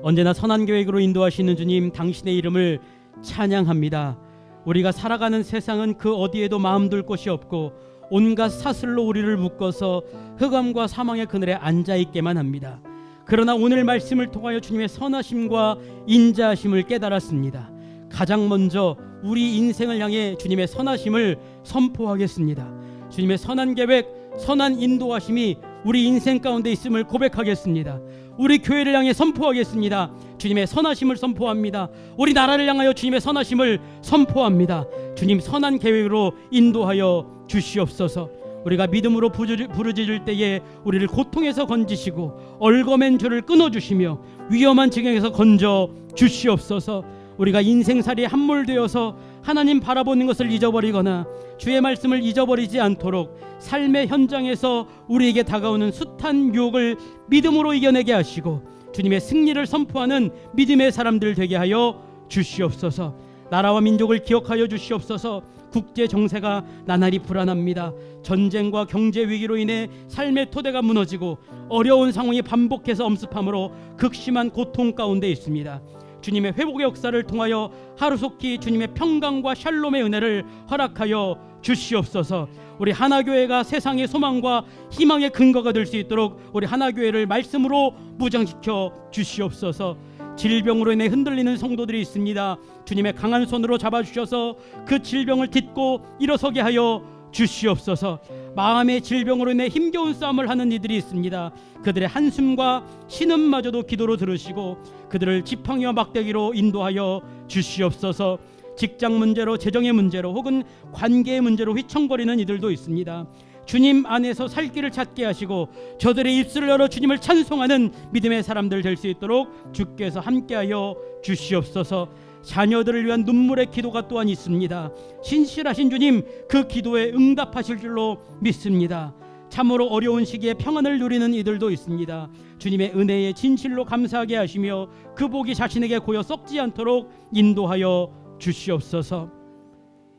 [SPEAKER 1] 언제나 선한 계획으로 인도하시는 주님, 당신의 이름을 찬양합니다. 우리가 살아가는 세상은 그 어디에도 마음 둘 곳이 없고 온갖 사슬로 우리를 묶어서 흑암과 사망의 그늘에 앉아있게만 합니다. 그러나 오늘 말씀을 통하여 주님의 선하심과 인자하심을 깨달았습니다. 가장 먼저 우리 인생을 향해 주님의 선하심을 선포하겠습니다. 주님의 선한 계획, 선한 인도하심이 우리 인생 가운데 있음을 고백하겠습니다. 우리 교회를 향해 선포하겠습니다. 주님의 선하심을 선포합니다. 우리 나라를 향하여 주님의 선하심을 선포합니다. 주님 선한 계획으로 인도하여 주시옵소서. 우리가 믿음으로 부르짖을 때에 우리를 고통에서 건지시고 얼거맨 줄을 끊어주시며 위험한 지경에서 건져 주시옵소서. 우리가 인생살이에 함몰되어서 하나님 바라보는 것을 잊어버리거나 주의 말씀을 잊어버리지 않도록 삶의 현장에서 우리에게 다가오는 숱한 유혹을 믿음으로 이겨내게 하시고 주님의 승리를 선포하는 믿음의 사람들 되게 하여 주시옵소서. 나라와 민족을 기억하여 주시옵소서. 국제 정세가 나날이 불안합니다. 전쟁과 경제 위기로 인해 삶의 토대가 무너지고 어려운 상황이 반복해서 엄습함으로 극심한 고통 가운데 있습니다. 주님의 회복의 역사를 통하여 하루속히 주님의 평강과 샬롬의 은혜를 허락하여 주시옵소서. 우리 하나교회가 세상의 소망과 희망의 근거가 될 수 있도록 우리 하나교회를 말씀으로 무장시켜 주시옵소서. 질병으로 인해 흔들리는 성도들이 있습니다. 주님의 강한 손으로 잡아주셔서 그 질병을 딛고 일어서게 하여 주시옵소서. 마음의 질병으로 인해 힘겨운 싸움을 하는 이들이 있습니다. 그들의 한숨과 신음마저도 기도로 들으시고 그들을 지팡이와 막대기로 인도하여 주시옵소서. 직장 문제로, 재정의 문제로, 혹은 관계의 문제로 휘청거리는 이들도 있습니다. 주님 안에서 살 길을 찾게 하시고 저들의 입술을 열어 주님을 찬송하는 믿음의 사람들 될 수 있도록 주께서 함께하여 주시옵소서. 자녀들을 위한 눈물의 기도가 또한 있습니다. 신실하신 주님, 그 기도에 응답하실 줄로 믿습니다. 참으로 어려운 시기에 평안을 누리는 이들도 있습니다. 주님의 은혜에 진실로 감사하게 하시며 그 복이 자신에게 고여 썩지 않도록 인도하여 주시옵소서.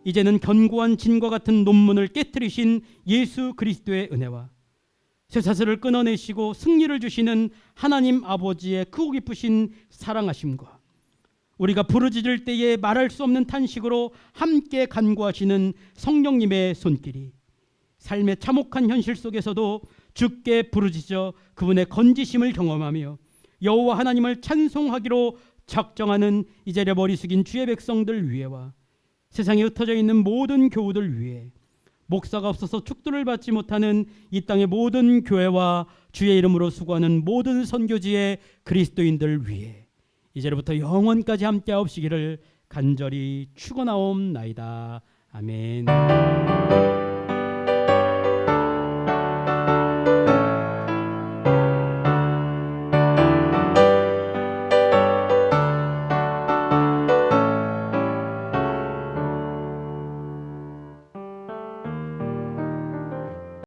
[SPEAKER 1] 이제는 견고한 진과 같은 논문을 깨뜨리신 예수 그리스도의 은혜와 쇠사슬을 끊어내시고 승리를 주시는 하나님 아버지의 크고 깊으신 사랑하심과 우리가 부르짖을 때에 말할 수 없는 탄식으로 함께 간구하시는 성령님의 손길이 삶의 참혹한 현실 속에서도 주께 부르짖어 그분의 건지심을 경험하며 여호와 하나님을 찬송하기로 작정하는 이 자리에 머리 숙인 주의 백성들 위에와 세상에 흩어져 있는 모든 교우들 위에, 목사가 없어서 축도를 받지 못하는 이 땅의 모든 교회와 주의 이름으로 수고하는 모든 선교지의 그리스도인들 위에 이제부터 영원까지 함께하옵시기를 간절히 축원하옵나이다. 아멘.